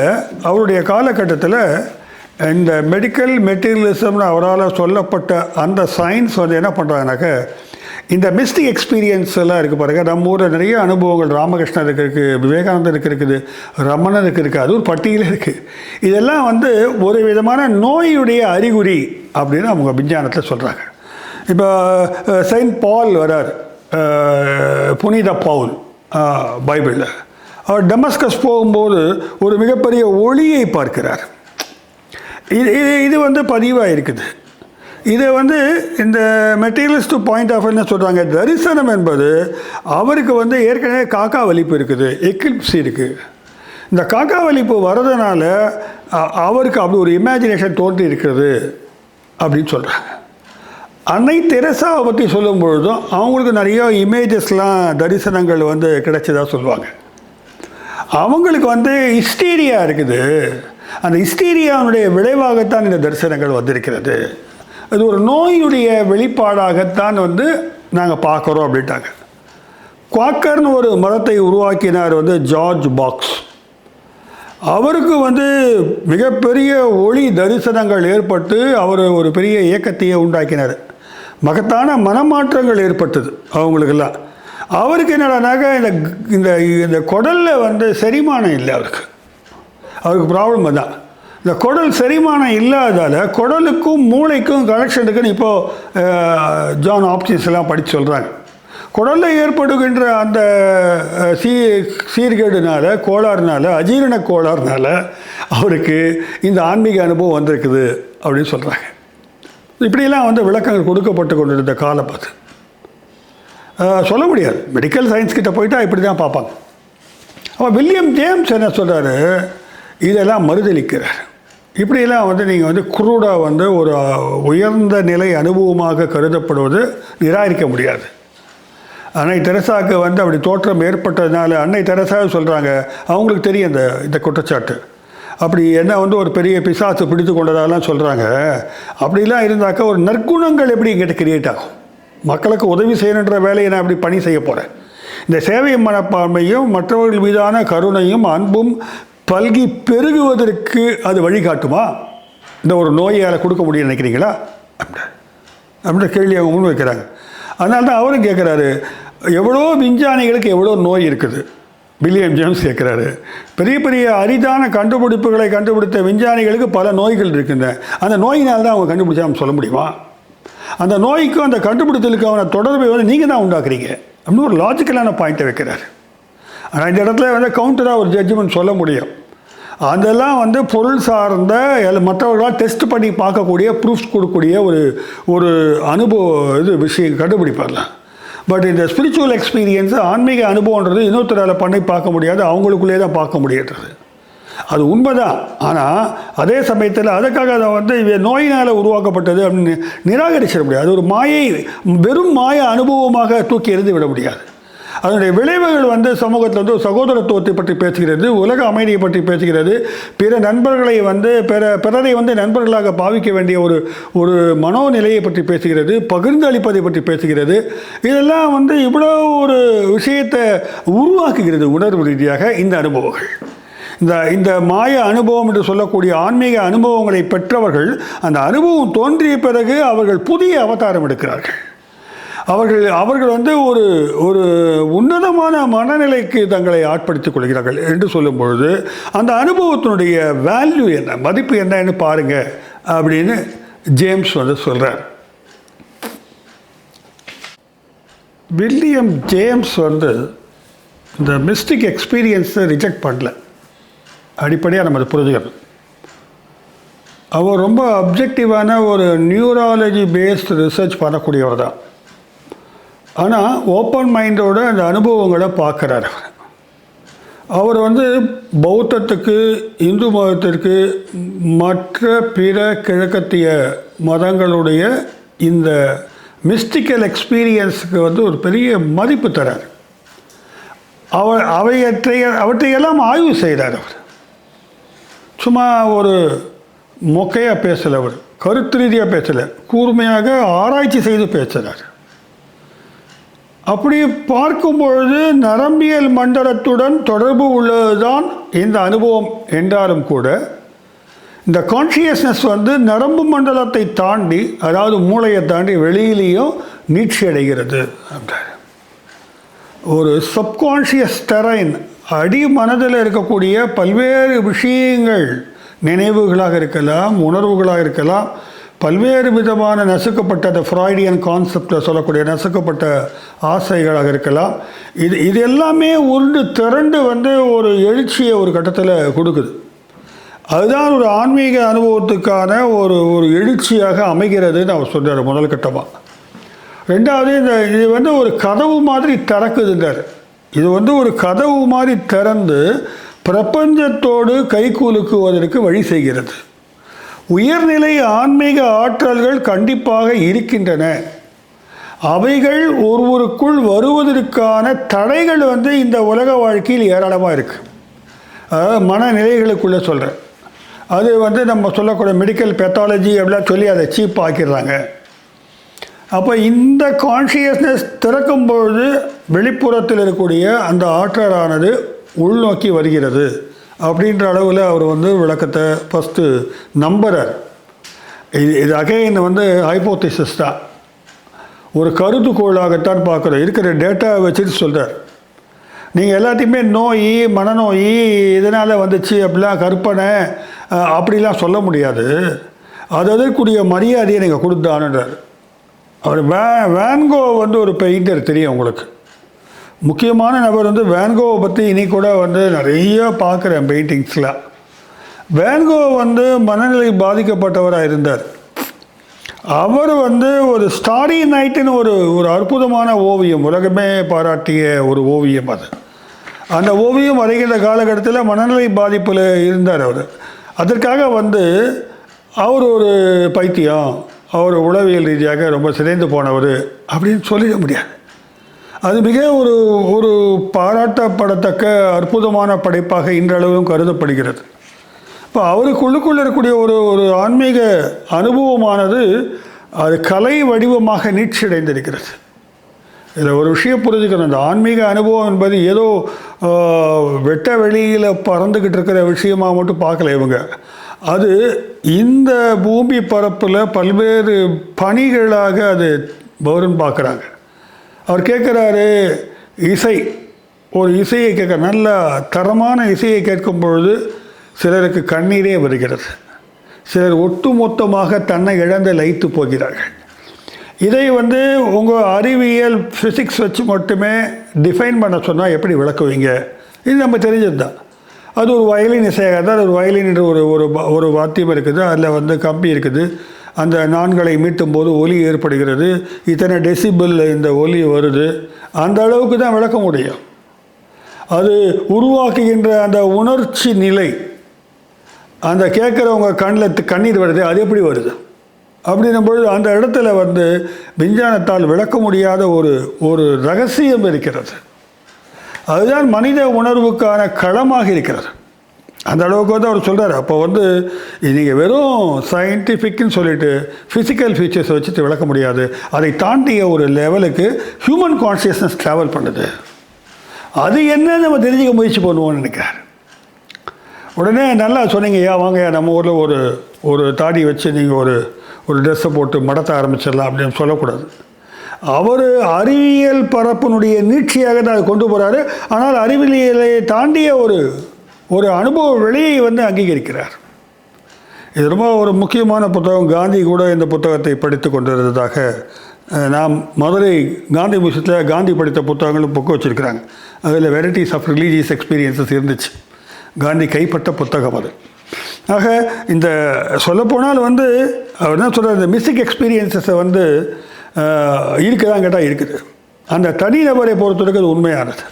அவருடைய காலகட்டத்தில் இந்த மெடிக்கல் மெட்டீரியலிசம்னு அவரால் சொல்லப்பட்ட அந்த சயின்ஸ் வந்து என்ன பண்ணுறாங்கனாக்க, இந்த மிஸ்டிக் எக்ஸ்பீரியன்ஸ் எல்லாம் இருக்குது பாருங்கள். நம்ம ஊரில் நிறைய அனுபவங்கள் ராமகிருஷ்ணருக்கு இருக்குது, விவேகானந்தருக்கு இருக்குது, ரமணருக்கு இருக்குது, அது ஒரு பட்டியலே இருக்குது. இதெல்லாம் வந்து ஒரு விதமான நோயுடைய அறிகுறி அப்படின்னு அவங்க விஞ்ஞானத்தில் சொல்கிறாங்க. இப்போ செயின்ட் பால் வரார், புனித பவுல் பைபிளில். அவர் டெமஸ்கஸ் போகும்போது ஒரு மிகப்பெரிய ஒளியை பார்க்கிறார். இது வந்து பதிவாக இருக்குது. இதை வந்து இந்த மெட்டீரியலிஸ்ட் பாயிண்ட் ஆஃப் என்ன சொல்கிறாங்க, தரிசனம் என்பது அவருக்கு வந்து ஏற்கனவே காக்கா வலிப்பு இருக்குது, எக்லிப்ஸ் இருக்குது. இந்த காக்கா வலிப்பு வர்றதுனால அவருக்கு அப்படி ஒரு இமேஜினேஷன் தோன்றி இருக்கிறது அப்படின்னு சொல்கிறாங்க. அன்னை தெரசாவை பற்றி சொல்லும் பொழுதும் அவங்களுக்கு நிறைய இமேஜஸ்லாம் தரிசனங்கள் வந்து கிடைச்சதாக சொல்லுவாங்க. அவங்களுக்கு வந்து ஹிஸ்டீரியா இருக்குது, அந்த ஹிஸ்டீரியாவுடைய விளைவாகத்தான் இந்த தரிசனங்கள் வந்திருக்கிறது, அது ஒரு நோயுடைய வெளிப்பாடாகத்தான் வந்து நாங்கள் பார்க்குறோம் அப்படின்ட்டாங்க. குவாக்கர்னு ஒரு மதத்தை உருவாக்கினார் வந்து ஜார்ஜ் பாக்ஸ். அவருக்கு வந்து மிகப்பெரிய ஒளி தரிசனங்கள் ஏற்பட்டு அவர் ஒரு பெரிய இயக்கத்தையே உண்டாக்கினார். மகத்தான மனமாற்றங்கள் ஏற்பட்டது அவங்களுக்கெல்லாம். அவருக்கு என்னடானாக்க இந்த இந்த குடலில் வந்து செரிமானம் இல்லை, அவருக்கு ப்ராப்ளம் தான். இந்த குடல் செரிமானம் இல்லாதால் குடலுக்கும் மூளைக்கும் கனெக்ஷன் இருக்குன்னு இப்போது ஜான் ஹாப்கின்ஸ் எல்லாம் படித்து சொல்கிறாங்க. குடலில் ஏற்படுகின்ற அந்த சீர்கேடுனால கோளாறுனால அஜீரண கோளாறுனால அவருக்கு இந்த ஆன்மீக அனுபவம் வந்திருக்குது அப்படின்னு சொல்கிறாங்க. இப்படியெல்லாம் வந்து விளக்கங்கள் கொடுக்கப்பட்டு கொண்டிருந்த காலம் பார்த்து சொல்ல முடியாது. மெடிக்கல் சயின்ஸ் கிட்ட போயிட்டா இப்படி தான் பார்ப்பாங்க. அப்போ வில்லியம் ஜேம்ஸ் என்ன சொல்கிறாரு, இதெல்லாம் மறுதளிக்கிறார். இப்படியெல்லாம் வந்து நீங்கள் வந்து குரூடாக வந்து ஒரு உயர்ந்த நிலை அனுபவமாக கருதப்படுவது நிராகரிக்க முடியாது. அன்னை தெரசாவுக்கு வந்து அப்படி தோற்றம் ஏற்பட்டதுனால அன்னை தெரசாவை சொல்கிறாங்க, அவங்களுக்கு தெரியும் இந்த குற்றச்சாட்டு. அப்படி என்ன வந்து ஒரு பெரிய பிசாசு பிடித்து கொண்டதாலாம் சொல்கிறாங்க. அப்படிலாம் இருந்தாக்கா ஒரு நற்குணங்கள் எப்படி எங்கிட்ட கிரியேட் ஆகும்? மக்களுக்கு உதவி செய்யணுன்ற வேலையை நான் எப்படி பணி செய்ய போகிறேன்? இந்த சேவை மனப்பான்மையும் மற்றவர்கள் மீதான கருணையும் அன்பும் பல்கி பெருகுவதற்கு அது வழிகாட்டுமா? இந்த ஒரு நோயால் கொடுக்க முடியும்னு நினைக்கிறீங்களா? அப்படின்ற கேள்வி அவங்க முன் வைக்கிறாங்க. அதனால தான் அவரும் கேட்குறாரு, எவ்வளோ விஞ்ஞானிகளுக்கு எவ்வளோ நோய் இருக்குது. வில்லியம் ஜேம்ஸ் கேட்குறாரு, பெரிய பெரிய அரிதான கண்டுபிடிப்புகளை கண்டுபிடித்த விஞ்ஞானிகளுக்கு பல நோய்கள் இருக்குங்க. அந்த நோயினால் தான் அவங்க கண்டுபிடிச்சாமல் சொல்ல முடியுமா? அந்த நோய்க்கும் அந்த கண்டுபிடித்தலுக்கான தொடர்பை வந்து நீங்கள் தான் உண்டாக்குறீங்க அப்படின்னு ஒரு லாஜிக்கலான பாயிண்ட்டை வைக்கிறார். ஆனால் இந்த இடத்துல வந்து கவுண்டராக ஒரு ஜட்ஜ்மெண்ட் சொல்ல முடியும். அதெல்லாம் வந்து பொருள் சார்ந்த மற்றவர்களால் டெஸ்ட் பண்ணி பார்க்கக்கூடிய ப்ரூஃப்ஸ் கொடுக்கக்கூடிய ஒரு அனுபவம் விஷயம் கண்டுபிடிப்பார்லாம். பட் இந்த ஸ்பிரிச்சுவல் எக்ஸ்பீரியன்ஸ் ஆன்மீக அனுபவன்றது இன்னொருத்தரால் பண்ணி பார்க்க முடியாது, அவங்களுக்குள்ளே தான் பார்க்க முடியாது. அது உண்மைதான். ஆனால் அதே சமயத்தில் அதுக்காக அதை வந்து நோயினால் உருவாக்கப்பட்டது அப்படின்னு நிராகரிச்சிட முடியாது. அது ஒரு மாயை, வெறும் மாய அனுபவமாக தூக்கி எறிந்து விட முடியாது. அதனுடைய விளைவுகள் வந்து சமூகத்தில் வந்து சகோதரத்துவத்தை பற்றி பேசுகிறது, உலக அமைதியை பற்றி பேசுகிறது, பிற நண்பர்களை வந்து பிறரை வந்து நண்பர்களாக பாவிக்க வேண்டிய ஒரு மனோநிலையை பற்றி பேசுகிறது, பகிர்ந்து அளிப்பதை பற்றி பேசுகிறது. இதெல்லாம் வந்து இவ்வளோ ஒரு விஷயத்தை உருவாக்குகிறது உணர்வு ரீதியாக இந்த அனுபவங்கள். இந்த மாய அனுபவம் என்று சொல்லக்கூடிய ஆன்மீக அனுபவங்களை பெற்றவர்கள் அந்த அனுபவம் தோன்றிய பிறகு அவர்கள் புதிய அவதாரம் எடுக்கிறார்கள். அவர்கள் வந்து ஒரு உன்னதமான மனநிலைக்கு தங்களை ஆட்படுத்திக் கொள்கிறார்கள் என்று சொல்லும் பொழுது அந்த அனுபவத்தினுடைய வேல்யூ என்ன, மதிப்பு என்னன்னு பாருங்க அப்படின்னு ஜேம்ஸ் வந்து சொல்கிறார். வில்லியம் ஜேம்ஸ் வந்து இந்த மிஸ்டிக் எக்ஸ்பீரியன்ஸை ரிஜெக்ட் பண்ணல. அடிப்படையாக நம்ம அதை புரிஞ்சுக்கணும். அவர் ரொம்ப அப்ஜெக்டிவான ஒரு நியூராலஜி பேஸ்டு ரிசர்ச் பண்ணக்கூடியவர் தான். ஆனால் ஓப்பன் மைண்டோட அந்த அனுபவங்களை பார்க்குறார். அவர் வந்து பௌத்தத்துக்கு, இந்து மதத்திற்கு, மற்ற பிற கிழக்கத்திய மதங்களுடைய இந்த மிஸ்டிக்கல் எக்ஸ்பீரியன்ஸுக்கு வந்து ஒரு பெரிய மதிப்பு தரார். அவற்றையெல்லாம் ஆய்வு செய்கிறார். அவர் சும்மா ஒரு மொக்கையாக பேசலை, அவர் கருத்து ரீதியாக பேசலை, கூர்மையாக ஆராய்ச்சி செய்து பேசுகிறார். அப்படி பார்க்கும் பொழுது நரம்பியல் மண்டலத்துடன் தொடர்பு உள்ளதுதான் இந்த அனுபவம் என்றாலும் கூட இந்த கான்ஷியஸ்னஸ் வந்து நரம்பு மண்டலத்தை தாண்டி, அதாவது மூளையை தாண்டி வெளியிலேயும் நீட்சி அடைகிறது. ஒரு சப்கான்ஷியஸ் டெரைன், அடி மனதில் இருக்கக்கூடிய பல்வேறு விஷயங்கள், நினைவுகளாக இருக்கலாம், உணர்வுகளாக இருக்கலாம், பல்வேறு விதமான நசுக்கப்பட்ட அந்த ஃப்ராய்டியன் கான்செப்டில் சொல்லக்கூடிய நசுக்கப்பட்ட ஆசைகளாக இருக்கலாம். இது எல்லாமே உருண்டு திரண்டு வந்து ஒரு எழுச்சியை ஒரு கட்டத்தில் கொடுக்குது. அதுதான் ஒரு ஆன்மீக அனுபவத்துக்கான ஒரு எழுச்சியாக அமைகிறதுன்னு அவர் சொல்கிறார் முதல் கட்டமாக. ரெண்டாவது, இது வந்து ஒரு கதவு மாதிரி திறக்குதுன்றார். இது வந்து ஒரு கதவு மாதிரி திறந்து பிரபஞ்சத்தோடு கைகுலுக்குவதற்கு வழி செய்கிறது. உயர்நிலை ஆன்மீக ஆற்றல்கள் கண்டிப்பாக இருக்கின்றன. அவைகள் ஒருவருக்குள் வருவதற்கான தடைகள் வந்து இந்த உலக வாழ்க்கையில் ஏராளமாக இருக்குது. அதாவது மனநிலைகளுக்குள்ளே சொல்கிறேன். அது வந்து நம்ம சொல்லக்கூடிய மெடிக்கல் பெத்தாலஜி அப்படிலாம் சொல்லி அதை சீப் ஆக்கிடுறாங்க. அப்போ இந்த கான்ஷியஸ்னஸ் திறக்கும்பொழுது வெளிப்புறத்தில் இருக்கக்கூடிய அந்த ஆற்றலானது உள்நோக்கி வருகிறது அப்படின்ற அளவில் அவர் வந்து விளக்கத்தை ஃபஸ்ட்டு நம்புகிறார். இது அகைன் வந்து ஹைப்போதிசிஸ் தான், ஒரு கருதுகோளாகத்தான் பார்க்குறோம். இருக்கிற டேட்டாவை வச்சுட்டு சொல்கிறார். நீங்கள் எல்லாத்தையுமே நோய், மனநோய் இதனால் வந்துச்சு அப்படிலாம் கற்பனை அப்படிலாம் சொல்ல முடியாது. அது அதற்குரிய மரியாதையை நீங்கள் கொடுத்தான்ன்றார். அவர் வேன்கோ வந்து ஒரு பெயிண்டர் தெரியும் உங்களுக்கு. முக்கியமான நபர் வந்து வேன்கோவை பற்றி இனி கூட வந்து நிறைய பார்க்குறேன் பெயிண்டிங்ஸில். வேன்கோ வந்து மனநிலை பாதிக்கப்பட்டவராக இருந்தார். அவர் வந்து ஒரு ஸ்டாரி நைட்டுன்னு ஒரு அற்புதமான ஓவியம், உலகமே பாராட்டிய ஒரு ஓவியம் அது. அந்த ஓவியம் வரைகின்ற காலகட்டத்தில் மனநிலை பாதிப்பில் இருந்தார் அவர். அதற்காக வந்து அவர் ஒரு பைத்தியம், அவர் உளவியல் ரீதியாக ரொம்ப சிதைந்து போனவர் அப்படின்னு சொல்லிட முடியாது. அது மிக ஒரு பாராட்டப்படத்தக்க அற்புதமான படைப்பாக இன்றளவும் கருதப்படுகிறது. இப்போ அவருக்குள்ளுக்குள்ள இருக்கக்கூடிய ஒரு ஆன்மீக அனுபவமானது அது கலை வடிவமாக நீட்சியடைந்திருக்கிறது. இதில் ஒரு விஷயம் புரிஞ்சுக்கணும், இந்த ஆன்மீக அனுபவம் என்பது ஏதோ வெட்ட வெளியில் பறந்துக்கிட்டு இருக்கிற விஷயமாக மட்டும் பார்க்கல இவங்க. அது இந்த பூமி பரப்பில் பல்வேறு பணிகளாக அது வரும்னு பார்க்குறாங்க. அவர் கேட்குறாரு, ஒரு இசையை கேட்க, நல்ல தரமான இசையை கேட்கும் பொழுது சிலருக்கு கண்ணீரே வருகிறது, சிலர் ஒட்டுமொத்தமாக தன்னை இழந்து லயித்து போகிறார்கள். இதை வந்து உங்கள் அறிவியல் ஃபிசிக்ஸ் வச்சு மட்டுமே டிஃபைன் பண்ண சொன்னால் எப்படி விளக்குவீங்க? இது நம்ம தெரிஞ்சது தான். அது ஒரு வயலின் இசையாக தான். ஒரு வயலின் என்று ஒரு வாத்தியம் இருக்குது, அதில் வந்து கம்பி இருக்குது, அந்த நான்களை மீட்டும் போது ஒலி ஏற்படுகிறது, இத்தனை டெசிபிள் இந்த ஒலி வருது, அந்த அளவுக்கு தான் விளக்க முடியும். அது உருவாக்குகின்ற அந்த உணர்ச்சி நிலை, அந்த கேட்குறவங்க கண்ணில் கண்ணீர் வருது, அது எப்படி வருது அப்படின்னும் பொழுது அந்த இடத்துல வந்து விஞ்ஞானத்தால் விளக்க முடியாத ஒரு ரகசியம் இருக்கிறது. அதுதான் மனித உணர்வுக்கான களமாக இருக்கிறது. அந்த அளவுக்கு வந்து அவர் சொல்கிறார். அப்போ வந்து நீங்கள் வெறும் சயின்டிஃபிக்னு சொல்லிட்டு ஃபிசிக்கல் ஃபீச்சர்ஸை வச்சுட்டு விளக்க முடியாது. அதை தாண்டிய ஒரு லெவலுக்கு ஹியூமன் கான்ஷியஸ்னஸ் ட்ராவல் பண்ணுது. அது என்ன நம்ம தெரிஞ்சுக்க முயற்சி பண்ணுவோம்னு நினைக்கிறார். உடனே நல்லா சொன்னீங்க, வாங்க நம்ம ஊரில் ஒரு தாடி வச்சு நீங்கள் ஒரு ட்ரெஸ்ஸை போட்டு மடத்த ஆரம்பிச்சிடலாம் அப்படின்னு சொல்லக்கூடாது. அவர் அறிவியல் பரப்பினுடைய நீட்சியாக தான் அதை கொண்டு போகிறாரு. ஆனால் அறிவியலை தாண்டிய ஒரு அனுபவ வெளியை வந்து அங்கீகரிக்கிறார். இது ரொம்ப ஒரு முக்கியமான புத்தகம். காந்தி கூட இந்த புத்தகத்தை படித்து கொண்டிருந்ததாக நாம் மதுரை காந்தி மியூசியத்தில் காந்தி படித்த புத்தகங்களும் புக்கு வச்சுருக்கிறாங்க. அதில் வெரைட்டிஸ் ஆஃப் ரிலீஜியஸ் எக்ஸ்பீரியன்ஸஸ் இருந்துச்சு. காந்தி கைப்பட்ட புத்தகம் அது. ஆக இந்த சொல்லப்போனால் வந்து அவர் என்ன சொல்கிறார், இந்த மிஸ்டிக் எக்ஸ்பீரியன்ஸஸை வந்து இருக்குதான் கேட்டால் இருக்குது. அந்த தனிநபரை பொறுத்தவரைக்கும் அது உண்மையானது.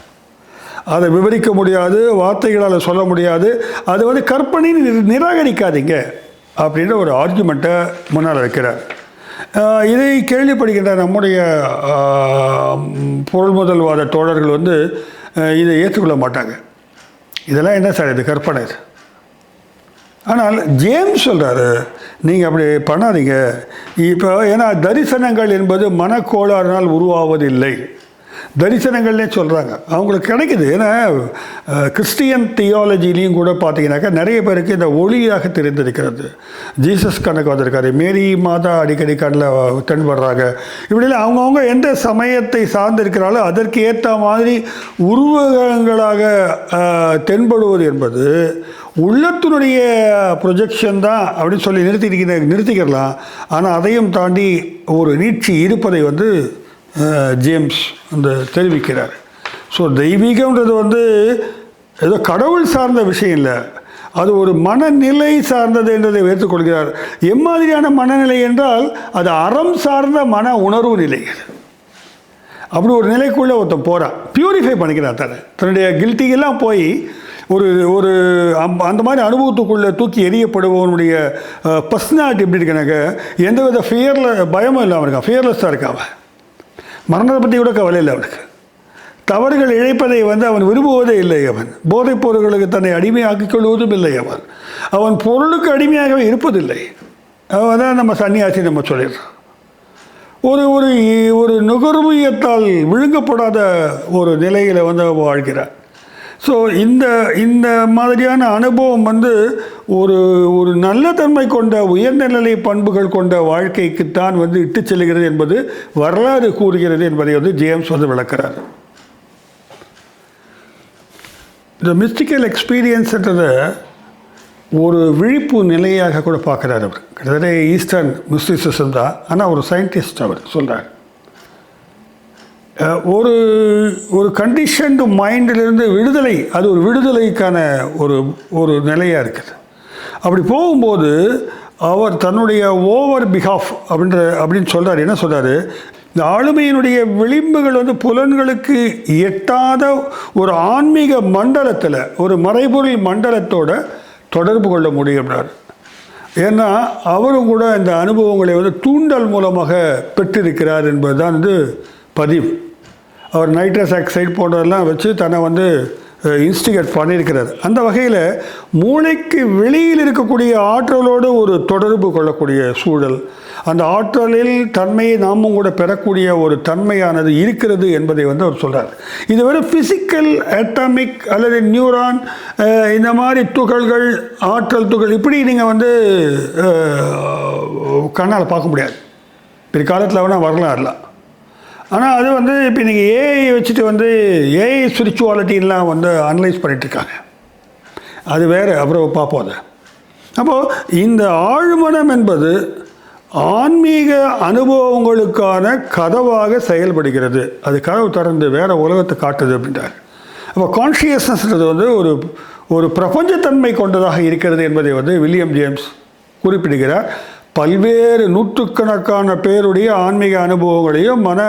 அதை விவரிக்க முடியாது, வார்த்தைகளால் சொல்ல முடியாது. அது வந்து கற்பனைன்னு நிராகரிக்காதீங்க அப்படின்ற ஒரு ஆர்குமெண்ட்டை முன்னால் வைக்கிறார். இதை கேள்விப்படுகின்ற நம்முடைய பொருள் முதல்வாத தோழர்கள் வந்து இதை ஏற்றுக்கொள்ள மாட்டாங்க. இதெல்லாம் என்ன சார், இது கற்பனை இது. ஆனால் ஜேம்ஸ் சொல்கிறாரு, நீங்கள் அப்படி பண்ணாதீங்க. இப்போ ஏன்னா தரிசனங்கள் என்பது மனக்கோளாறினால் உருவாவதில்லை. தரிசனங்கள்னே சொல்கிறாங்க, அவங்களுக்கு கிடைக்குது. ஏன்னா கிறிஸ்டியன் தியாலஜிலையும் கூட பார்த்தீங்கன்னாக்கா நிறைய பேருக்கு இந்த ஒளியாக தெரிந்திருக்கிறது. ஜீசஸ் கணக்கு வந்திருக்காரு, மேரி மாதா அடிக்கடி கண்ணில் தென்படுறாங்க. இப்படிலாம் அவங்கவுங்க எந்த சமயத்தை சார்ந்திருக்கிறாலோ அதற்கு ஏற்ற மாதிரி உருவகங்களாக தென்படுவது என்பது உள்ளத்தினுடைய ப்ரொஜெக்ஷன் தான் அப்படின்னு சொல்லி நிறுத்திக்கிறலாம். ஆனால் அதையும் தாண்டி ஒரு நீட்சி இருப்பதை வந்து ஜேம்ஸ் அந்த தெரிவிக்கிறார். ஸோ தெய்வீகம்ன்றது வந்து ஏதோ கடவுள் சார்ந்த விஷயம் இல்லை, அது ஒரு மனநிலை சார்ந்தது என்றதை ஏற்றுக்கொள்கிறார். எம்மாதிரியான மனநிலை என்றால் அது அறம் சார்ந்த மன உணர்வு நிலை. அப்படி ஒரு நிலைக்குள்ளே ஒருத்தன் போகிறான், பியூரிஃபை பண்ணிக்கிறான் தன்னுடைய கில்ட்டியெல்லாம் போய் ஒரு அந்த மாதிரி அனுபவத்துக்குள்ளே தூக்கி எறியப்படுபவனுடைய பர்சனாலிட்டி எப்படி இருக்கனாக்க எந்தவித பயமும் இல்லாமல் இருக்கான், ஃபியர்லெஸ்ஸாக இருக்கான். அவன் மரணத்தை பற்றி கூட கவலை இல்லை அவனுக்கு. தவறுகள் இழைப்பதை வந்து அவன் விரும்புவதே இல்லை. அவன் போதைப் பொருட்களுக்கு தன்னை அடிமையாக்கிக் கொள்வதும் இல்லை. அவன் பொருளுக்கு அடிமையாகவே இருப்பதில்லை. அவன் தான் நம்ம சன்னியாசி நம்ம சொல்லிடுறான். ஒரு நுகர்வியத்தால் விழுங்கப்படாத ஒரு நிலையில் வந்து வாழ்கிறார். ஸோ இந்த மாதிரியான அனுபவம் வந்து ஒரு நல்ல தன்மை கொண்ட உயர்நிலை பண்புகள் கொண்ட வாழ்க்கைக்குத்தான் வந்து இட்டு செல்கிறது என்பது வரலாறு கூறுகிறது என்பதை வந்து ஜேம்ஸ் வந்து விளக்கிறார். இந்த மிஸ்டிக்கல் எக்ஸ்பீரியன்ஸ்ன்றதை ஒரு விழிப்பு நிலையாக கூட பார்க்குறாரு அவர். கிட்டத்தட்ட ஈஸ்டர்ன் மிஸ்டிசிசம் தான், ஆனால் ஒரு சயின்டிஸ்ட் அவர் சொல்கிறார். ஒரு ஒரு கண்டிஷன்டு மைண்டிலிருந்து விடுதலை, அது ஒரு விடுதலைக்கான ஒரு ஒரு நிலையாக இருக்குது. அப்படி போகும்போது அவர் தன்னுடைய ஓவர் பிஹாஃப் அப்படின்னு சொல்கிறார். என்ன சொல்கிறாரு, இந்த ஆளுமையினுடைய விளிம்புகள் வந்து புலன்களுக்கு எட்டாத ஒரு ஆன்மீக மண்டலத்தில், ஒரு மறைபொருள் மண்டலத்தோட தொடர்பு கொள்ள முடியும்னார். ஏன்னா அவரும் கூட இந்த அனுபவங்களை வந்து தூண்டல் மூலமாக பெற்றிருக்கிறார் என்பது தான் வந்து பதிவு. அவர் நைட்ரஸ் ஆக்சைடு போன்றதெல்லாம் வச்சு தன்னை வந்து இன்ஸ்டிகேட் பண்ணியிருக்கிறார். அந்த வகையில் மூளைக்கு வெளியில் இருக்கக்கூடிய ஆற்றலோடு ஒரு தொடர்பு கொள்ளக்கூடிய சூழல், அந்த ஆற்றலில் தன்மையை நாமும் கூட பெறக்கூடிய ஒரு தன்மையானது இருக்கிறது என்பதை வந்து அவர் சொல்கிறார். இது வெறும் ஃபிசிக்கல் அட்டாமிக் அல்லது நியூரான் இந்த மாதிரி துகள்கள், ஆற்றல் துகள் இப்படி நீங்கள் வந்து கண்ணால் பார்க்க முடியாது. பிற்காலத்தில் வேணால் வரலாம். ஆனால் அது வந்து இப்போ நீங்கள் ஏஐ வச்சுட்டு வந்து ஏஐ ஸ்பிரிச்சுவாலிட்டின்லாம் வந்து அனலைஸ் பண்ணிகிட்ருக்காங்க. அது வேறு, அப்புறம் பார்ப்போம் அதை. அப்போது இந்த ஆழ்மனம் என்பது ஆன்மீக அனுபவங்களுக்கான கதவாக செயல்படுகிறது. அது கதவு திறந்து வேறு உலகத்தை காட்டுது அப்படின்றார். அப்போ கான்ஷியஸ்னஸ்ன்றது வந்து ஒரு பிரபஞ்சத்தன்மை கொண்டதாக இருக்கிறது என்பதை வந்து வில்லியம் ஜேம்ஸ் குறிப்பிடுகிறார். பல்வேறு நூற்றுக்கணக்கான பேருடைய ஆன்மீக அனுபவங்களையும் மன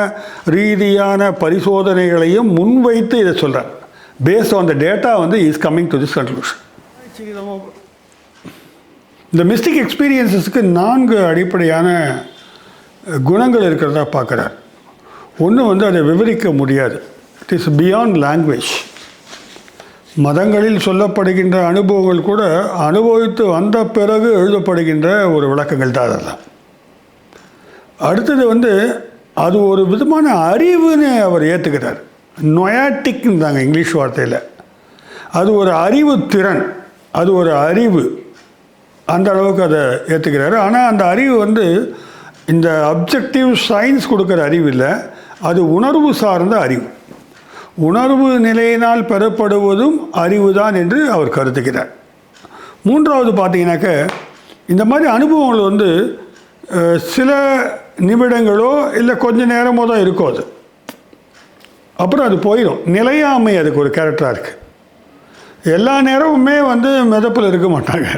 ரீதியான பரிசோதனைகளையும் முன்வைத்து இதை சொல்கிறார். பேஸ்ட் ஆன் த டேட்டா வந்து is coming to this conclusion. இந்த மிஸ்டிக் எக்ஸ்பீரியன்ஸஸ்க்கு 4 அடிப்படையான குணங்கள் இருக்கிறதா பார்க்குறார். ஒன்று வந்து அதை விவரிக்க முடியாது. It is beyond language. மதங்களில் சொல்லப்படுகின்ற அனுபவங்கள் கூட அனுபவித்து வந்த பிறகு எழுதப்படுகின்ற ஒரு விளக்கங்கள் தான் அதெல்லாம். அடுத்தது வந்து அது ஒரு விதமான அறிவுன்னு அவர் ஏற்றுக்கிறார். நொயாட்டிக்னு தாங்க இங்கிலீஷ் வார்த்தையில். அது ஒரு அறிவு திறன், அது ஒரு அறிவு, அந்த அளவுக்கு அதை ஏற்றுக்கிறாரு. ஆனால் அந்த அறிவு வந்து இந்த அப்ஜெக்டிவ் சயின்ஸ் கொடுக்குற அறிவு இல்லை, அது உணர்வு சார்ந்த அறிவு. உணர்வு நிலையினால் பெறப்படுவதும் அறிவுதான் என்று அவர் கருதுகிறார். மூன்றாவது பார்த்தீங்கன்னாக்க, இந்த மாதிரி அனுபவங்கள் வந்து சில நிமிடங்களோ இல்லை கொஞ்சம் நேரமோ தான் இருக்கும். அது அப்புறம் அது போயிடும். நிலையாமை அதுக்கு ஒரு கேரக்டராக இருக்குது. எல்லா நேரமுமே வந்து மிதப்பில் இருக்க மாட்டாங்க.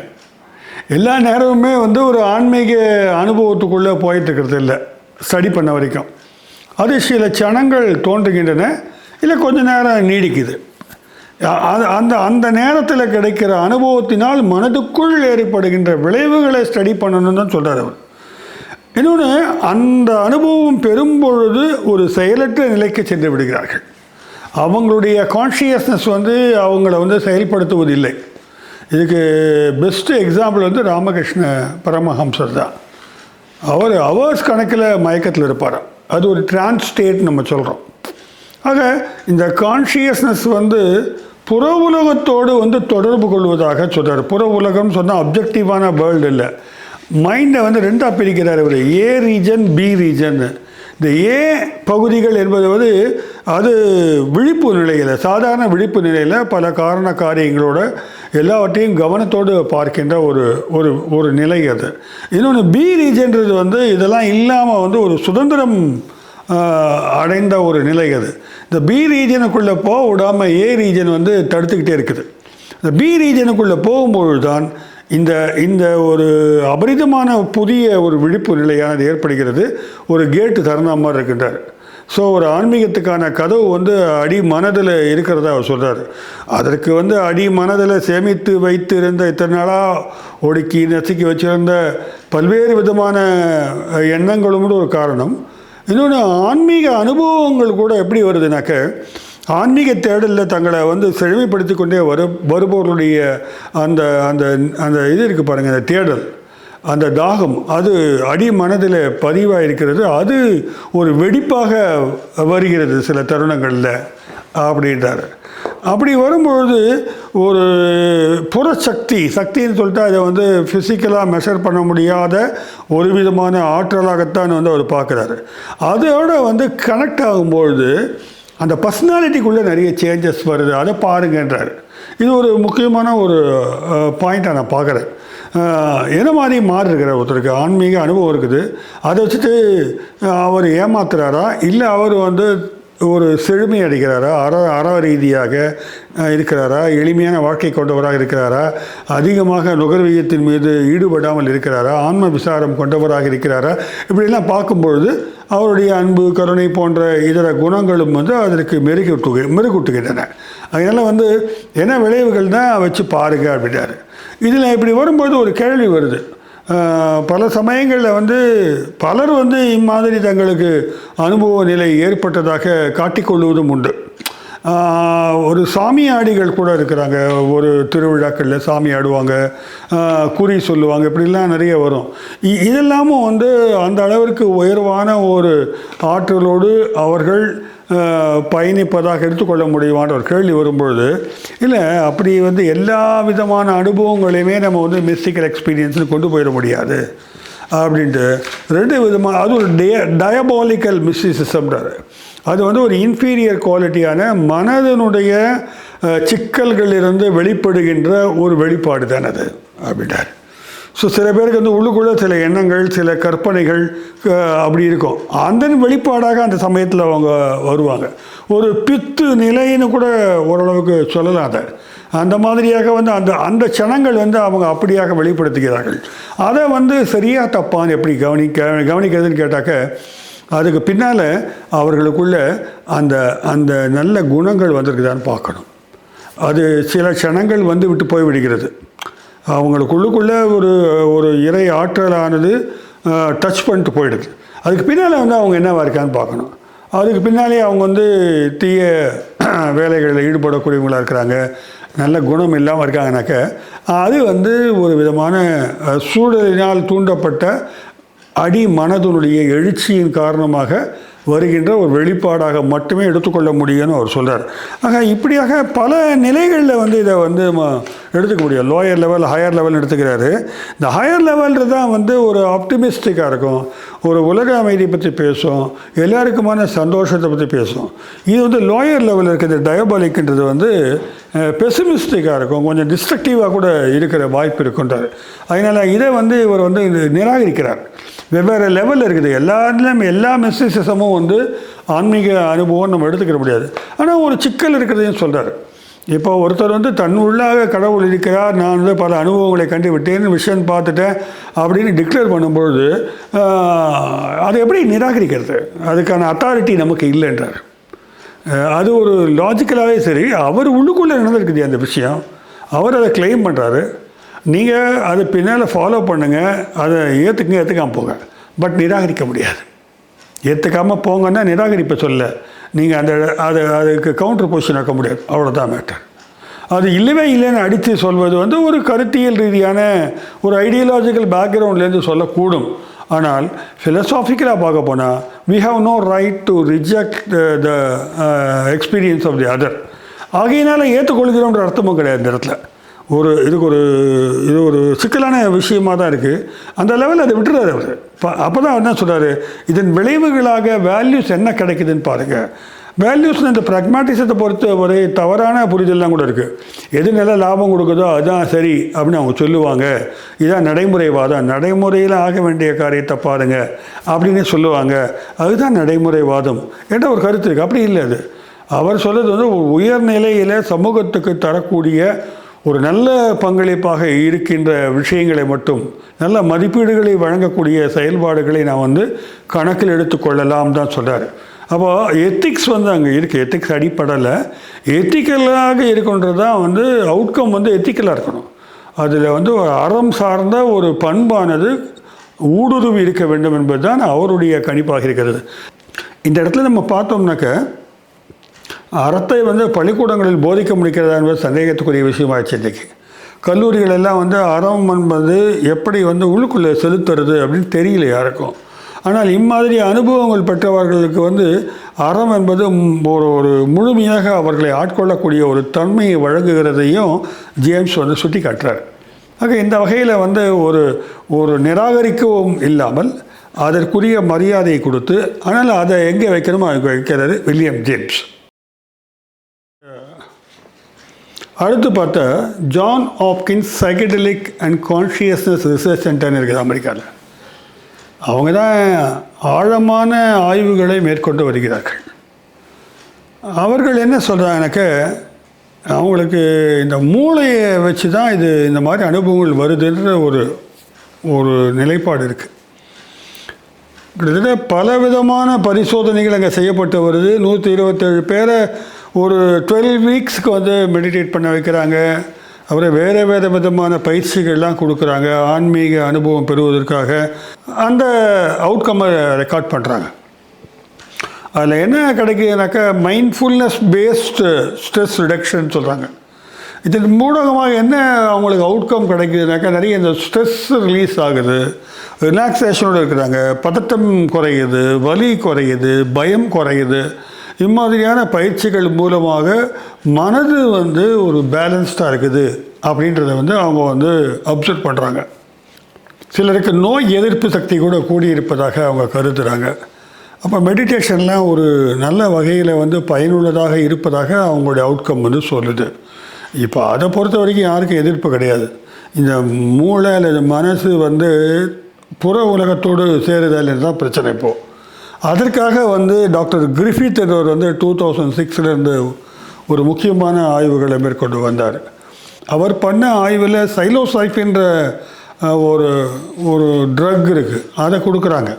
எல்லா நேரமுமே வந்து ஒரு ஆன்மீக அனுபவத்துக்குள்ளே போயிட்டுருக்கிறது இல்லை. ஸ்டடி பண்ண வரைக்கும் அது சில சனங்கள் தோன்றுகின்றன, இல்லை கொஞ்சம் நேரம் நீடிக்குது. அந்த அந்த நேரத்தில் கிடைக்கிற அனுபவத்தினால் மனதுக்குள் ஏற்படுகின்ற விளைவுகளை ஸ்டடி பண்ணணும்னு தான் சொல்கிறார் அவர். இன்னொன்று, அந்த அனுபவம் பெறும்பொழுது ஒரு செயலற்ற நிலைக்கு சென்று விடுகிறார்கள். அவங்களுடைய கான்ஷியஸ்னஸ் வந்து அவங்கள வந்து செயல்படுத்துவதில்லை. இதுக்கு பெஸ்ட்டு எக்ஸாம்பிள் வந்து ராமகிருஷ்ண பரமஹம்சர் தான். அவர் அவர்ஸ் கணக்கில் மயக்கத்தில் இருப்பார். அது ஒரு டிரான்ஸ் ஸ்டேட் நம்ம சொல்கிறோம். ஆக இந்த கான்ஷியஸ்னஸ் வந்து புற உலகத்தோடு வந்து தொடர்பு கொள்வதாக சொல்கிறார். புற உலகம் சொன்னால் அப்ஜெக்டிவான வேர்ல்டு இல்லை. மைண்டை வந்து ரெண்டாக பிரிக்கிறார் அவர், ஏ ரீஜன், பி ரீஜன். இந்த ஏ பகுதிகள் என்பது வந்து அது விழிப்பு நிலையில், சாதாரண விழிப்பு நிலையில் பல காரண காரியங்களோட எல்லாவற்றையும் கவனத்தோடு பார்க்கின்ற ஒரு ஒரு நிலை அது. இன்னொன்று பி ரீஜன்றது வந்து இதெல்லாம் இல்லாமல் வந்து ஒரு சுதந்திரம் அடைந்த ஒரு நிலை அது. இந்த பி ரீஜனுக்குள்ளே போக விடாமல் ஏ ரீஜன் வந்து தடுத்துக்கிட்டே இருக்குது. இந்த பி ரீஜனுக்குள்ளே போகும்பொழுது தான் இந்த இந்த ஒரு அபரிதமான புதிய ஒரு விழிப்பு நிலையானது ஏற்படுகிறது. ஒரு கேட்டு திறந்த மாதிரி இருக்கின்றார். ஸோ ஒரு ஆன்மீகத்துக்கான கதவு வந்து அடி மனதில் இருக்கிறதா அவர் சொல்கிறார். அதற்கு வந்து அடி மனதில் சேமித்து வைத்து இருந்த இத்தனை நாளாக ஒடுக்கி நசுக்கி வச்சிருந்த பல்வேறு விதமான எண்ணங்களும் கூட ஒரு காரணம். இன்னொன்று, ஆன்மீக அனுபவங்கள் கூட எப்படி வருதுனாக்க, ஆன்மீக தேடலில் தங்களை வந்து செழுமைப்படுத்தி கொண்டே வருபவர்களுடைய அந்த அந்த அந்த இது இருக்குது பாருங்கள், அந்த தேடல், அந்த தாகம், அது அடி மனதில் பதிவாக இருக்கிறது. அது ஒரு வெடிப்பாக வருகிறது சில தருணங்களில் அப்படின்றார். அப்படி வரும்பொழுது ஒரு சக்தின்னு சொல்லிட்டு அதை வந்து ஃபிசிக்கலாக மெஷர் பண்ண முடியாத ஒரு விதமான ஆற்றலாகத்தான் வந்து அவர் பார்க்குறாரு. அதோட வந்து கனெக்ட் ஆகும்பொழுது அந்த பர்சனாலிட்டிக்குள்ளே நிறைய சேஞ்சஸ் வருது. அதை பாருங்கன்றார். இது ஒரு முக்கியமான ஒரு பாயிண்ட்டாக நான் பார்க்குறேன். என்ன மாதிரி மாறி இருக்கிற ஒருத்தருக்கு ஆன்மீக அனுபவம் இருக்குது, அதை வச்சுட்டு அவர் ஏமாத்துறாரா, இல்லை அவர் வந்து ஒரு செழுமை அடைகிறாரா, அற ரீதியாக இருக்கிறாரா, எளிமையான வாழ்க்கை கொண்டவராக இருக்கிறாரா, அதிகமாக நுகர்வியத்தின் மீது ஈடுபடாமல் இருக்கிறாரா, ஆன்ம விசாரம் கொண்டவராக இருக்கிறாரா, இப்படிலாம் பார்க்கும்பொழுது அவருடைய அன்பு, கருணை போன்ற இதர குணங்களும் வந்து அதற்கு மெருகூட்டுகின்றன. அதனால் வந்து என்ன விளைவுகள் தான் வச்சு பாருங்க அப்படின்னாரு. இதில் இப்படி வரும்போது ஒரு கேள்வி வருது. பல சமயங்களில் வந்து பலர் வந்து இம்மாதிரி தங்களுக்கு அனுபவ நிலை ஏற்பட்டதாக காட்டிக்கொள்வதும் உண்டு. ஒரு சாமியாடிகள் கூட இருக்கிறாங்க. ஒரு திருவிழாக்களில் சாமி ஆடுவாங்க, குறி சொல்லுவாங்க, இப்படிலாம் நிறைய வரும். இதெல்லாமும் வந்து அந்த அளவிற்கு உயர்வான ஒரு ஆற்றலோடு அவர்கள் பயணிப்பதாக எடுத்துக்கொள்ள முடியுமான்ற ஒரு கேள்வி வரும்பொழுது, இல்லை அப்படி வந்து எல்லா விதமான அனுபவங்களையுமே நம்ம வந்து மிஸ்டிக்கல் எக்ஸ்பீரியன்ஸ்னு கொண்டு போயிட முடியாது அப்படின்ட்டு ரெண்டு விதமாக, அது ஒரு டயபாலிக்கல் மிஸ்டிசிசம்ன்றார். அது வந்து ஒரு இன்ஃபீரியர் குவாலிட்டியான மனதனுடைய சிக்கல்களிலிருந்து வெளிப்படுகின்ற ஒரு வெளிப்பாடு தான் அது அப்படின்றார். ஸோ சில பேருக்கு வந்து உள்ளுக்குள்ளே சில எண்ணங்கள், சில கற்பனைகள் அப்படி இருக்கும். அந்த வெளிப்பாடாக அந்த சமயத்தில் அவங்க வருவாங்க. ஒரு பித்து நிலைன்னு கூட ஓரளவுக்கு சொல்லலாம். அதை அந்த மாதிரியாக வந்து அந்த அந்த சனங்கள் வந்து அவங்க அப்படியாக வெளிப்படுத்துகிறார்கள். அதை வந்து சரியாக தப்பான்னு எப்படி கவனிக்கிறதுன்னு கேட்டாக்க, அதுக்கு பின்னால் அவர்களுக்குள்ள அந்த அந்த நல்ல குணங்கள் வந்திருக்குதான்னு பார்க்கணும். அது சில க்ஷணங்கள் வந்து விட்டு போய்விடுகிறது. அவங்களுக்குள்ளுக்குள்ளே ஒரு ஒரு இறை ஆற்றலானது டச் பண்ணிட்டு போயிடுது. அதுக்கு பின்னால் வந்து அவங்க என்னவா இருக்கான்னு பார்க்கணும். அதுக்கு பின்னாலே அவங்க வந்து தீய வேலைகளில் ஈடுபடக்கூடியவங்களாக இருக்கிறாங்க, நல்ல குணம் இல்லாமல் இருக்காங்கனாக்க, அது வந்து ஒரு விதமான சூழலினால் தூண்டப்பட்ட அடி மனதனுடைய எழுச்சியின் காரணமாக வருகின்ற ஒரு வெளிப்பாடாக மட்டுமே எடுத்துக்கொள்ள முடியும்னு அவர் சொல்கிறார். ஆக இப்படியாக பல நிலைகளில் வந்து இதை வந்து எடுத்துக்க முடியும். லோயர் லெவல், ஹையர் லெவல் எடுத்துக்கிறாரு. இந்த ஹையர் லெவலில் தான் வந்து ஒரு ஆப்டிமிஸ்டிக்காக இருக்கும், ஒரு உலக அமைதியை பற்றி பேசும், எல்லாருக்குமான சந்தோஷத்தை பற்றி பேசும். இது வந்து லோயர் லெவலில் இருக்கிறது டயபாலிக்ன்றது வந்து பெசிமிஸ்டிக்காக இருக்கும், கொஞ்சம் டிஸ்ட்ரக்டிவாக கூட இருக்கிற வாய்ப்பு இருக்குன்றார். அதனால் இதை வந்து இவர் வந்து நிராகரிக்கிறார். வெவ்வேறு லெவலில் இருக்குது. எல்லா மிஸ்டிசிசமும் வந்து ஆன்மீக அனுபவம் நம்ம எடுத்துக்கிற முடியாது. ஆனால் ஒரு சிக்கல் இருக்கிறதையும் சொல்கிறார். இப்போ ஒருத்தர் வந்து தன் உள்ளாக கடவுள் இருக்கிறார், நான் வந்து பல அனுபவங்களை கண்டு விட்டேன்னு விஷயம் பார்த்துட்டேன் அப்படின்னு டிக்ளேர் பண்ணும்பொழுது அதை எப்படி நிராகரிக்கிறது? அதுக்கான அத்தாரிட்டி நமக்கு இல்லைன்றார். அது ஒரு லாஜிக்கலாகவே சரி, அவர் உள்ளுக்குள்ளே நடந்திருக்குது அந்த விஷயம், அவர் அதை கிளைம் பண்ணுறாரு. நீங்கள் அதை பின்னால் ஃபாலோ பண்ணுங்கள், அதை ஏற்றுக்காமல் போங்க, பட் நிராகரிக்க முடியாது. ஏற்றுக்காமல் போங்கன்னா நிராகரிப்பை சொல்ல, நீங்கள் அதுக்கு கவுண்டர் பொசிஷன் வைக்க முடியாது, அவ்வளோதான் மேட்டர். அது இல்லவே இல்லைன்னு அடித்து சொல்வது வந்து ஒரு கருத்தியல் ரீதியான ஒரு ஐடியாலஜிக்கல் பேக்ரவுண்ட்லேருந்து சொல்லக்கூடும். ஆனால் ஃபிலசாஃபிக்கலாக பார்க்க போனால் we have no right to reject the experience of the other. ஆகையினால் ஏற்றுக்கொள்கிறோன்ற அர்த்தமும் கிடையாது இந்த இடத்துல. இது ஒரு சிக்கலான விஷயமாக தான் இருக்குது. அந்த லெவலில் அதை விட்டுறாரு அவர். அப்போ தான் என்ன சொல்கிறாரு, இதன் விளைவுகளாக வேல்யூஸ் என்ன கிடைக்குதுன்னு பாருங்கள். வேல்யூஸ்னு இந்த ப்ராக்மேட்டிசத்தை பொறுத்த ஒரு தவறான புரிதல்லாம் கூட இருக்குது. எது நல்ல லாபம் கொடுக்குதோ அதுதான் சரி அப்படின்னு அவங்க சொல்லுவாங்க. இதான் நடைமுறைவாதம், நடைமுறையில் ஆக வேண்டிய காரியத்தை பாருங்க அப்படின்னு சொல்லுவாங்க. அதுதான் நடைமுறைவாதம் என்ற ஒரு கருத்து இருக்குது. அப்படி இல்லை. அது அவர் சொல்கிறது வந்து உயர்நிலையில் சமூகத்துக்கு தரக்கூடிய ஒரு நல்ல பங்களிப்பாக இருக்கின்ற விஷயங்களை மட்டும், நல்ல மதிப்பீடுகளை வழங்கக்கூடிய செயல்பாடுகளை நான் வந்து கணக்கில் எடுத்துக்கொள்ளலாம் தான் சொல்கிறார். அப்போ எத்திக்ஸ் வந்து அங்கே இருக்குது. எத்திக்ஸ் அடிப்படையில் எத்திக்கலாக இருக்கின்றது தான் வந்து அவுட்கம் வந்து எத்திக்கலாக இருக்கணும். அதில் வந்து அறம் சார்ந்த ஒரு பண்பானது ஊடுருவி இருக்க வேண்டும் என்பது தான் அவருடைய கணிப்பாக இருக்கிறது. இந்த இடத்துல நம்ம பார்த்தோம்னாக்க அறத்தை வந்து பள்ளிக்கூடங்களில் போதிக்க முடிக்கிறதா என்பது சந்தேகத்துக்குரிய விஷயமாகிடுச்சு. இன்றைக்கி கல்லூரிகள் எல்லாம் வந்து அறம் என்பது எப்படி வந்து உள்ளுக்குள்ளே செலுத்துறது அப்படின்னு தெரியல யாருக்கும். ஆனால் இம்மாதிரி அனுபவங்கள் பெற்றவர்களுக்கு வந்து அறம் என்பது ஒரு முழுமையாக அவர்களை ஆட்கொள்ளக்கூடிய ஒரு தன்மையை வழங்குகிறதையும் ஜேம்ஸ் வந்து சுட்டி காட்டுறார். ஆக இந்த வகையில் வந்து ஒரு நிராகரிக்கவும் இல்லாமல் அதற்குரிய மரியாதையை கொடுத்து, ஆனால் அதை எங்கே வைக்கணுமோ அங்கே வைக்கிறாரு வில்லியம் ஜேம்ஸ். அடுத்து பார்த்தா John Hopkins psychedelic and consciousness research சென்டர்னு இருக்குது அமெரிக்காவில். அவங்க தான் ஆழமான ஆய்வுகளை மேற்கொண்டு வருகிறார்கள். அவர்கள் என்ன சொல்கிறாங்கனாக்க அவங்களுக்கு இந்த மூளையை வச்சு தான் இது இந்த மாதிரி அனுபவங்கள் வருதுன்ற ஒரு நிலைப்பாடு இருக்குது. கிட்டத்தட்ட பல விதமான பரிசோதனைகள் அங்கே செய்யப்பட்டு வருது. 127 பேரை ஒரு 12 வீக்ஸ்க்கு வந்து மெடிடேட் பண்ண வைக்கிறாங்க. அப்புறம் வேறு வேறு விதமான பயிற்சிகள்லாம் கொடுக்குறாங்க ஆன்மீக அனுபவம் பெறுவதற்காக. அந்த அவுட்கம்மை ரெக்கார்ட் பண்ணுறாங்க. அதில் என்ன கிடைக்குதுனாக்கா மைண்ட்ஃபுல்னஸ் பேஸ்டு ஸ்ட்ரெஸ் ரிடக்ஷன் சொல்கிறாங்க. இதன் மூலமாக என்ன அவங்களுக்கு அவுட்கம் கிடைக்குதுனாக்கா நிறைய இந்த ஸ்ட்ரெஸ் ரிலீஸ் ஆகுது, ரிலாக்ஸேஷனோடு இருக்கிறாங்க, பதட்டம் குறையுது, வலி குறையுது, பயம் குறையுது. இம்மாதிரியான பயிற்சிகள் மூலமாக மனது வந்து ஒரு பேலன்ஸ்டாக இருக்குது அப்படின்றத வந்து அவங்க வந்து அப்சர்வ் பண்ணுறாங்க. சிலருக்கு நோய் எதிர்ப்பு சக்தி கூட கூடியிருப்பதாக அவங்க கருதுகிறாங்க. அப்போ மெடிடேஷன்லாம் ஒரு நல்ல வகையில் வந்து பயனுள்ளதாக இருப்பதாக அவங்களுடைய அவுட்கம் வந்து சொல்லுது. இப்போ அதை பொறுத்த வரைக்கும் யாருக்கும் எதிர்ப்பு கிடையாது. இந்த மூளை அல்லது மனசு வந்து புற உலகத்தோடு சேருதல் தான் பிரச்சனை. இப்போது அதற்காக வந்து டாக்டர் கிரிஃபித் என்பவர் வந்து 2006 ஒரு முக்கியமான ஆய்வுகளை மேற்கொண்டு வந்தார். அவர் பண்ண ஆய்வில் சைலோசைஃபின்ற ஒரு ட்ரக் இருக்குது, அதை கொடுக்குறாங்க.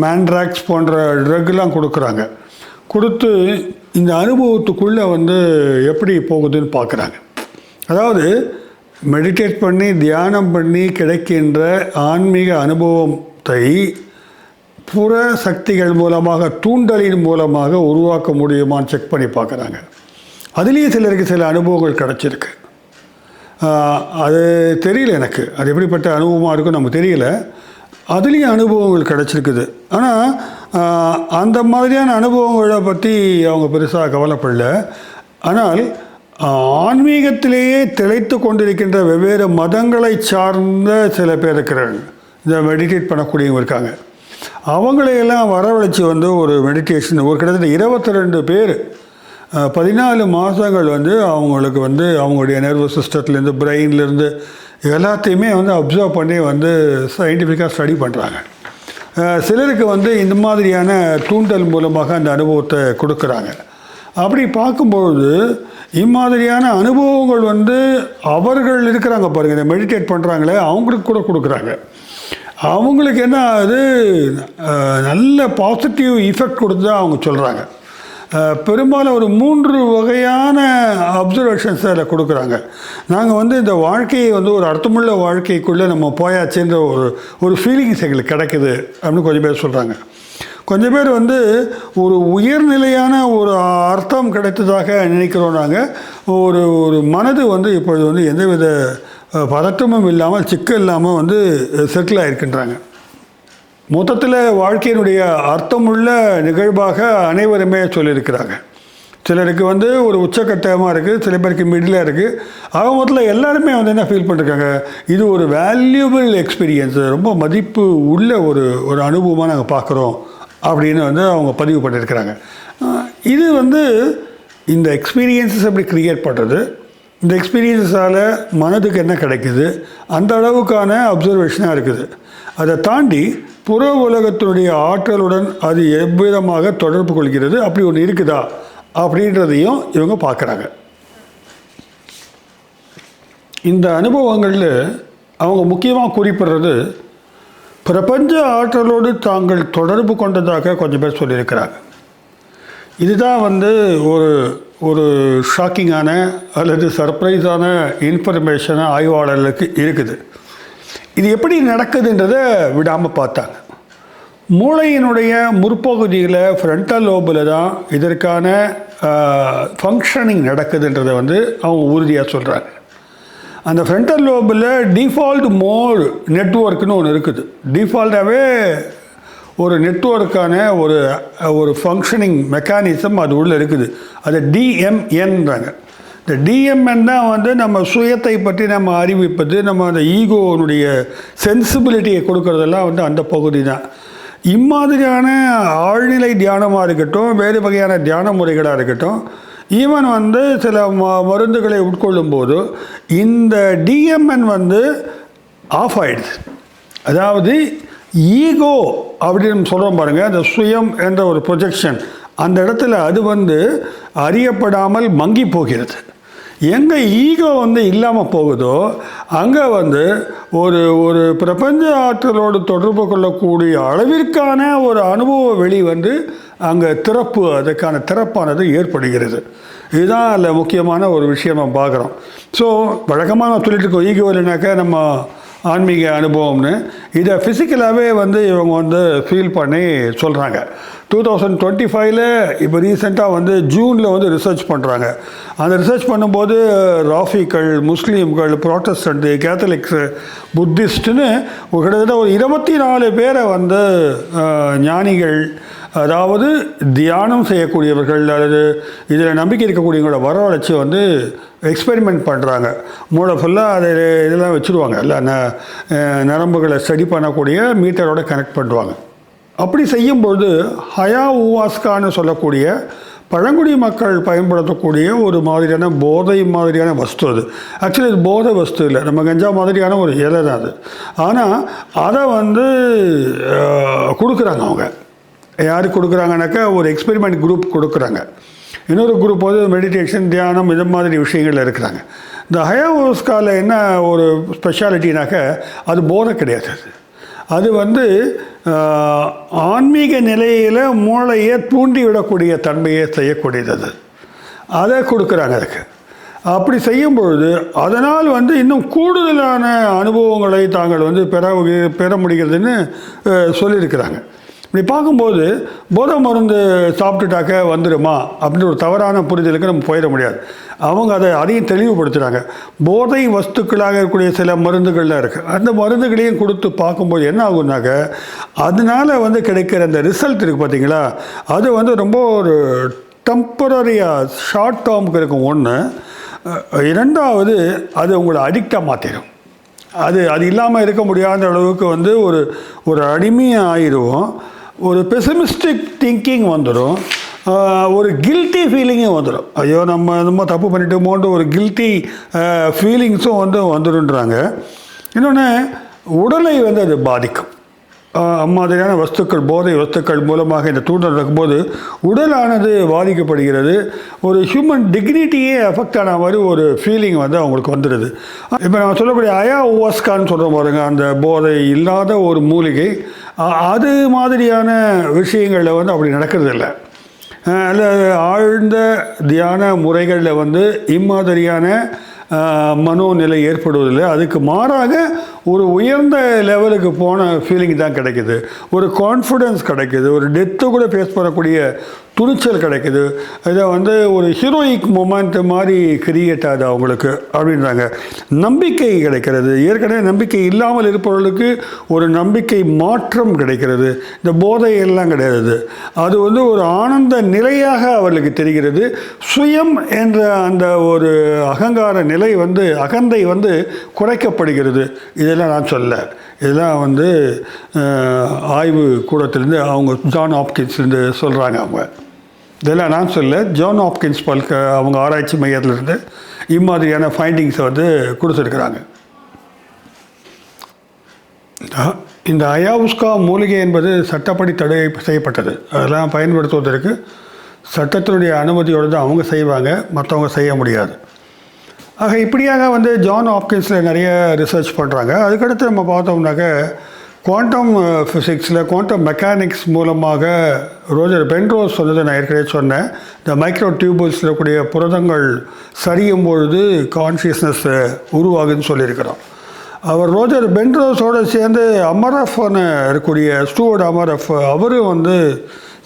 மேண்ட்ராக்ஸ் போன்ற ட்ரக்லாம் கொடுக்குறாங்க. கொடுத்து இந்த அனுபவத்துக்குள்ளே வந்து எப்படி போகுதுன்னு பார்க்குறாங்க. அதாவது மெடிடேட் பண்ணி தியானம் பண்ணி கிடைக்கின்ற ஆன்மீக அனுபவத்தை புற சக்திகள் மூலமாக தூண்டலின் மூலமாக உருவாக்க முடியுமான்னு செக் பண்ணி பார்க்குறாங்க. அதுலேயே சிலருக்கு சில அனுபவங்கள் கிடச்சிருக்கு. அது தெரியல எனக்கு, அது எப்படிப்பட்ட அனுபவமாக இருக்கும் நமக்கு தெரியல. அதுலேயும் அனுபவங்கள் கிடச்சிருக்குது. ஆனால் அந்த மாதிரியான அனுபவங்களை பற்றி அவங்க பெருசாக கவலைப்படல. ஆனால் ஆன்மீகத்திலேயே திளைத்து கொண்டிருக்கின்ற வெவ்வேறு மதங்களை சார்ந்த சில பேர் இருக்கிறாங்க, இந்த மெடிடேட் பண்ணக்கூடியவங்க இருக்காங்க. அவங்களையெல்லாம் வரவழைச்சி வந்து ஒரு மெடிடேஷன் ஒரு கிட்டத்தட்ட 22 பேர் 14 மாதங்கள் வந்து அவங்களுக்கு வந்து அவங்களுடைய நர்வஸ் சிஸ்டத்துலேருந்து பிரெயின்லேருந்து எல்லாத்தையுமே வந்து அப்சர்வ் பண்ணி வந்து சயின்டிஃபிக்காக ஸ்டடி பண்ணுறாங்க. சிலருக்கு வந்து இந்த மாதிரியான தூண்டல் மூலமாக அந்த அனுபவத்தை கொடுக்குறாங்க. அப்படி பார்க்கும்பொழுது இம்மாதிரியான அனுபவங்கள் வந்து அவர்கள் இருக்கிறாங்க பாருங்கள், இந்த மெடிடேட் பண்ணுறாங்களே அவங்களுக்கு கூட கொடுக்குறாங்க. அவங்களுக்கு என்ன அது நல்ல பாசிட்டிவ் எஃபெக்ட் கொடுத்து தான் அவங்க சொல்கிறாங்க. பெரும்பாலும் ஒரு 3 வகையான அப்சர்வேஷன்ஸ் அதில் கொடுக்குறாங்க. நாங்கள் வந்து இந்த வாழ்க்கையை வந்து ஒரு அர்த்தமுள்ள வாழ்க்கைக்குள்ளே நம்ம போயாச்சுன்ற ஒரு ஃபீலிங்ஸ் எங்களுக்கு கிடைக்குது அப்படின்னு கொஞ்சம் பேர் சொல்கிறாங்க. கொஞ்சம் பேர் வந்து ஒரு உயர்நிலையான ஒரு அர்த்தம் கிடைத்ததாக நினைக்கிறோம். நாங்கள் ஒரு மனது வந்து இப்பொழுது வந்து எந்தவித பதட்டமும் இல்லாமல் சிக்கல் இல்லாமல் வந்து செட்டில் ஆகிருக்கின்றாங்க. மொத்தத்தில் வாழ்க்கையினுடைய அர்த்தமுள்ள நிகழ்வாக அனைவருமே சொல்லியிருக்கிறாங்க. சிலருக்கு வந்து ஒரு உச்சக்கட்டமாக இருக்குது, சில பேருக்கு மிடிலாக இருக்குது. ஆக மொத்தத்தில் எல்லாருமே வந்து என்ன ஃபீல் பண்ணிருக்காங்க, இது ஒரு வேல்யூபிள் எக்ஸ்பீரியன்ஸ், ரொம்ப மதிப்பு உள்ள ஒரு அனுபவமாக நாங்கள் பார்க்குறோம் அப்படின்னு வந்து அவங்க பதிவு பண்ணியிருக்கிறாங்க. இது வந்து இந்த எக்ஸ்பீரியன்ஸஸ் எப்படி க்ரியேட் பண்ணுறது, இந்த எக்ஸ்பீரியன்ஸால் மனதுக்கு என்ன கிடைக்குது, அந்த அளவுக்கான அப்சர்வேஷனாக இருக்குது. அதை தாண்டி புற உலகத்தினுடைய ஆற்றலுடன் அது எவ்விதமாக தொடர்பு கொள்கிறது, அப்படி ஒன்று இருக்குதா அப்படின்றதையும் இவங்க பார்க்குறாங்க. இந்த அனுபவங்களில் அவங்க முக்கியமாக குறிப்பிடுறது பிரபஞ்ச ஆற்றலோடு தாங்கள் தொடர்பு கொண்டதாக கொஞ்சம் பேர் சொல்லியிருக்கிறாங்க. இதுதான் வந்து ஒரு ஷாக்கிங்கான அல்லது சர்ப்ரைஸான இன்ஃபர்மேஷனாக ஆய்வாளர்களுக்கு இருக்குது. இது எப்படி நடக்குதுன்றதை விடாமல் பார்த்தாங்க. மூளையினுடைய முற்பகுதியில் ஃப்ரண்டல் லோபில் தான் இதற்கான ஃபங்க்ஷனிங் நடக்குதுன்றதை வந்து அவங்க உறுதியாக சொல்கிறாங்க. அந்த ஃப்ரண்டல் லோபில் டிஃபால்ட் மோட் நெட்வொர்க்குன்னு ஒன்று இருக்குது. டிஃபால்ட்டாகவே ஒரு நெட்வொர்க்கான ஒரு ஃபங்க்ஷனிங் மெக்கானிசம் அது உள்ளே இருக்குது. அது டிஎம்என்றாங்க. இந்த டிஎம்என் தான் வந்து நம்ம சுயத்தை பற்றி நம்ம அறிவிப்பது, நம்ம அந்த ஈகோனுடைய சென்சிபிலிட்டியை கொடுக்கறதெல்லாம் வந்து அந்த பகுதி தான். இம்மாதிரியான ஆழ்நிலை தியானமாக இருக்கட்டும், வேறு வகையான தியான முறைகளாக இருக்கட்டும், ஈவன் வந்து சில மருந்துகளை உட்கொள்ளும் போது இந்த டிஎம்என் வந்து ஆஃப் ஆயிடுது. அதாவது ஈகோ அப்படின்னு சொல்கிறோம் பாருங்கள், அந்த சுயம் என்ற ஒரு ப்ரொஜெக்ஷன், அந்த இடத்துல அது வந்து அறியப்படாமல் மங்கி போகிறது. எங்கே ஈகோ வந்து இல்லாமல் போகுதோ அங்கே வந்து ஒரு ஒரு பிரபஞ்ச ஆற்றலோடு தொடர்பு கொள்ளக்கூடிய அளவிற்கான ஒரு அனுபவ வெளி வந்து அங்கே திறப்பு, அதுக்கான திறப்பானது ஏற்படுகிறது. இதுதான் அதில் முக்கியமான ஒரு விஷயம் நம்ம பார்க்குறோம். ஸோ வழக்கமாக நான் சொல்லிட்டு இருக்கோம், ஈகோ இல்லைனாக்கா நம்ம ஆன்மீக அனுபவம்னு. இதை ஃபிசிக்கலாகவே வந்து இவங்க வந்து ஃபீல் பண்ணி சொல்கிறாங்க. 2025 இப்போ ரீசெண்டாக வந்து ஜூனில் வந்து ரிசர்ச் பண்ணுறாங்க. அந்த ரிசர்ச் பண்ணும்போது ராஃபிகள், முஸ்லீம்கள், ப்ரோட்டஸ்டன்ட்டு, கேத்தலிக்ஸு, புத்திஸ்ட்டுன்னு கிட்டத்தட்ட ஒரு 24 பேரை வந்து ஞானிகள், அதாவது தியானம் செய்யக்கூடியவர்கள் அல்லது இதில் நம்பிக்கை இருக்கக்கூடியவங்களோட வரவழைச்சி வந்து எக்ஸ்பெரிமெண்ட் பண்ணுறாங்க. மூளை ஃபுல்லாக அதை இதெல்லாம் வச்சுருவாங்க, இல்லை நரம்புகளை ஸ்டடி பண்ணக்கூடிய மீட்டரோட கனெக்ட் பண்ணுவாங்க. அப்படி செய்யும்பொழுது ஹயாவுவாஸ்கான்னு சொல்லக்கூடிய பழங்குடி மக்கள் பயன்படுத்தக்கூடிய ஒரு மாதிரியான போதை மாதிரியான வஸ்து அது. ஆக்சுவலி இது போதை வஸ்து இல்லை, நம்ம கஞ்சா மாதிரியான ஒரு இலை தான் அது. ஆனால் அதை வந்து கொடுக்குறாங்க. அவங்க யாருக்கு கொடுக்குறாங்கனாக்கா ஒரு எக்ஸ்பெரிமெண்ட் குரூப் கொடுக்குறாங்க. இன்னொரு குரூப் வந்து மெடிடேஷன், தியானம், இது மாதிரி விஷயங்கள் இருக்கிறாங்க. இந்த ஹயாவுவாஸ்காவில் என்ன ஒரு ஸ்பெஷாலிட்டினாக்க அது போதை கிடையாது. அது வந்து ஆன்மீக நிலையில் மூளையை தூண்டிவிடக்கூடிய தன்மையை செய்யக்கூடியது. அதை கொடுக்குறாங்க அதுக்கு. அப்படி செய்யும்பொழுது அதனால் வந்து இன்னும் கூடுதலான அனுபவங்களை தாங்கள் வந்து பெற முடிகிறதுன்னு சொல்லியிருக்கிறாங்க. இப்படி பார்க்கும்போது போதை மருந்து சாப்பிட்டுட்டாக்க வந்துடுமா அப்படின்ற ஒரு தவறான புரிதலுக்கு நம்ம போயிட முடியாது. அவங்க அதையும் தெளிவுபடுத்துகிறாங்க. போதை வஸ்துக்களாக இருக்கக்கூடிய சில மருந்துகள்லாம் இருக்குது. அந்த மருந்துகளையும் கொடுத்து பார்க்கும்போது என்ன ஆகுனாக்க அதனால் வந்து கிடைக்கிற அந்த ரிசல்ட் இருக்குது பார்த்தீங்களா, அது வந்து ரொம்ப ஒரு டெம்பரரியாக ஷார்ட் டேர்முக்கு இருக்கும் ஒன்று. இரண்டாவது அது உங்களை அடிக்டாக மாற்றிடும். அது இல்லாமல் இருக்க முடியாத அளவுக்கு வந்து ஒரு அடிமையாக ஆயிடுவோம். ஒரு பெசிமிஸ்டிக் திங்கிங் வந்துடும். ஒரு கில்ட்டி ஃபீலிங்கும் வந்துடும். ஐயோ நம்ம தப்பு பண்ணிட்டோமோன்ற ஒரு கில்ட்டி ஃபீலிங்ஸும் வந்துடுன்றாங்க. இன்னொன்று உடலை வந்து அது பாதிக்கும். அம்மாதிரியான வஸ்துக்கள், போதை வஸ்துக்கள் மூலமாக இந்த தூண்டல் இருக்கும்போது உடலானது பாதிக்கப்படுகிறது. ஒரு ஹியூமன் டிக்னிட்டியே எஃபெக்ட் ஆன மாதிரி ஒரு ஃபீலிங் வந்து அவங்களுக்கு வந்துடுது. இப்போ நம்ம சொல்லக்கூடிய ஹயாவுவாஸ்கான்னு சொல்கிறோம் பாருங்க, அந்த போதை இல்லாத ஒரு மூலிகை, அது மாதிரியான விஷயங்களில் வந்து அப்படி நடக்கிறது இல்லை. இல்லை ஆழ்ந்த தியான முறைகளில் வந்து இம்மாதிரியான மனோநிலை ஏற்படுவதில்லை. அதுக்கு மாறாக ஒரு உயர்ந்த லெவலுக்கு போன ஃபீலிங் தான் கிடைக்குது. ஒரு கான்ஃபிடென்ஸ் கிடைக்குது. ஒரு டெத்து கூட ஃபேஸ் பண்ணக்கூடிய துணிச்சல் கிடைக்குது. இதை வந்து ஒரு ஹீரோயிக் மொமெண்ட் மாதிரி கிரியேட் ஆகுது அவங்களுக்கு அப்படின்றாங்க. நம்பிக்கை கிடைக்கிறது. ஏற்கனவே நம்பிக்கை இல்லாமல் இருப்பவர்களுக்கு ஒரு நம்பிக்கை மாற்றம் கிடைக்கிறது. இந்த போதை எல்லாம் கிடையாது. அது வந்து ஒரு ஆனந்த நிலையாக அவர்களுக்கு தெரிகிறது. சுயம் என்ற அந்த ஒரு அகங்கார நிலை வந்து, அகந்தை வந்து குறைக்கப்படுகிறது. இதெல்லாம் நான் சொல்ல, இதெல்லாம் வந்து ஆய்வு கூடத்திலேருந்து அவங்க ஜான் ஹாப்கின்ஸ்லேருந்து சொல்கிறாங்க. அவங்க இதெல்லாம் நான் சொல்ல, ஜான் ஹாப்கின்ஸ் அவங்க ஆராய்ச்சி மையத்திலிருந்து இம்மாதிரியான ஃபைண்டிங்ஸை வந்து கொடுத்துருக்குறாங்க. இந்த ஹயாவுஸ்கா மூலிகை என்பது சட்டப்படி தடை செய்யப்பட்டது. அதெல்லாம் பயன்படுத்துவதற்கு சட்டத்தினுடைய அனுமதியோடு தான் அவங்க செய்வாங்க, மற்றவங்க செய்ய முடியாது. ஆக இப்படியாக வந்து ஜான் ஹாப்கின்ஸில் நிறைய ரிசர்ச் பண்ணுறாங்க. அதுக்கடுத்து நம்ம பார்த்தோம்னாக்க குவாண்டம் ஃபிசிக்ஸில் குவாண்டம் மெக்கானிக்ஸ் மூலமாக ரோஜர் பென்ரோஸ் சொன்னதை நான் ஏற்கனவே சொன்னேன். இந்த மைக்ரோ டியூபுல்ஸில் இருக்கக்கூடிய புரதங்கள் சரியும் பொழுது கான்ஷியஸ்னஸ் உருவாகுதுன்னு சொல்லியிருக்கிறோம். அவர் ரோஜர் பென்ரோஸோடு சேர்ந்து அமரஃப்னு இருக்கக்கூடிய ஸ்டூவர்ட் அமரஃப், அவரும் வந்து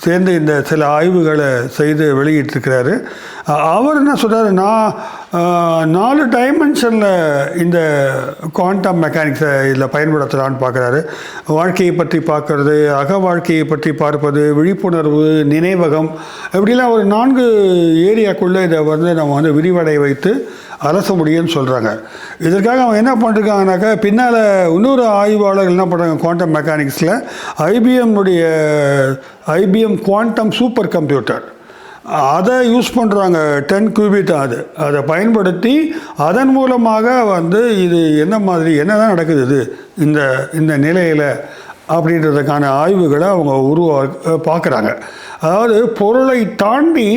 சேர்ந்து இந்த சில ஆய்வுகளை செய்து வெளியிட்டிருக்கிறாரு. அவர் என்ன சொல்கிறார், நான் 4 டைமென்ஷனில் இந்த குவாண்டம் மெக்கானிக்ஸை இதில் பயன்படுத்தலான்னு பார்க்குறாரு. வாழ்க்கையை பற்றி பார்க்குறது, அக வாழ்க்கையை பற்றி பார்ப்பது, விழிப்புணர்வு, நினைவகம், இப்படிலாம் ஒரு 4 ஏரியாக்குள்ளே இதை வந்து நம்ம வந்து விரிவடைய வைத்து அலச முடியும்னு சொல்கிறாங்க. இதற்காக அவங்க என்ன பண்ணிருக்காங்கனாக்கா, பின்னால் இன்னொரு ஆய்வாளர்கள் என்ன பண்ணுறாங்க, குவாண்டம் மெக்கானிக்ஸில் ஐபிஎம் குவாண்டம் சூப்பர் கம்ப்யூட்டர் அதை யூஸ் பண்ணுறாங்க. 10 qubit அதை பயன்படுத்தி அதன் மூலமாக வந்து இது என்ன தான் நடக்குது இது இந்த நிலையில் அப்படின்றதுக்கான ஆய்வுகளை அவங்க பார்க்குறாங்க. அதாவது பொருளை தாண்டி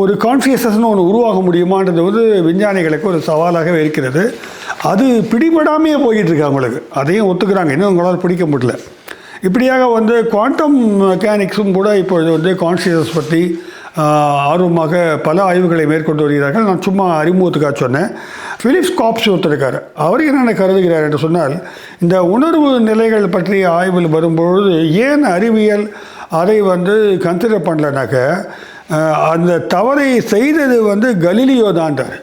ஒரு கான்ஷியஸ்னஸ்னு ஒன்று உருவாக முடியுமான்றது வந்து விஞ்ஞானிகளுக்கு ஒரு சவாலாகவே இருக்கிறது. அது பிடிபடாமையே போய்கிட்டு இருக்கு அவங்களுக்கு. அதையும் ஒத்துக்கிறாங்க, இன்னும் அவங்களால் பிடிக்க முடியல. இப்படியாக வந்து குவாண்டம் மெக்கானிக்ஸும் கூட இப்பொழுது வந்து கான்ஷியஸ் பற்றி ஆர்வமாக பல ஆய்வுகளை மேற்கொண்டு வருகிறார்கள். நான் சும்மா அறிமுகத்துக்காக சொன்னேன். Philips cops ஒருத்தருக்கார். அவர் என்னென்ன கருதுகிறார் என்று சொன்னால், இந்த உணர்வு நிலைகள் பற்றிய ஆய்வில் வரும்பொழுது ஏன் அறிவியல் அதை வந்து கன்சிடர் பண்ணலனாக்க, அந்த தவறை செய்தது வந்து கலீலியோ தான்ட்டார்.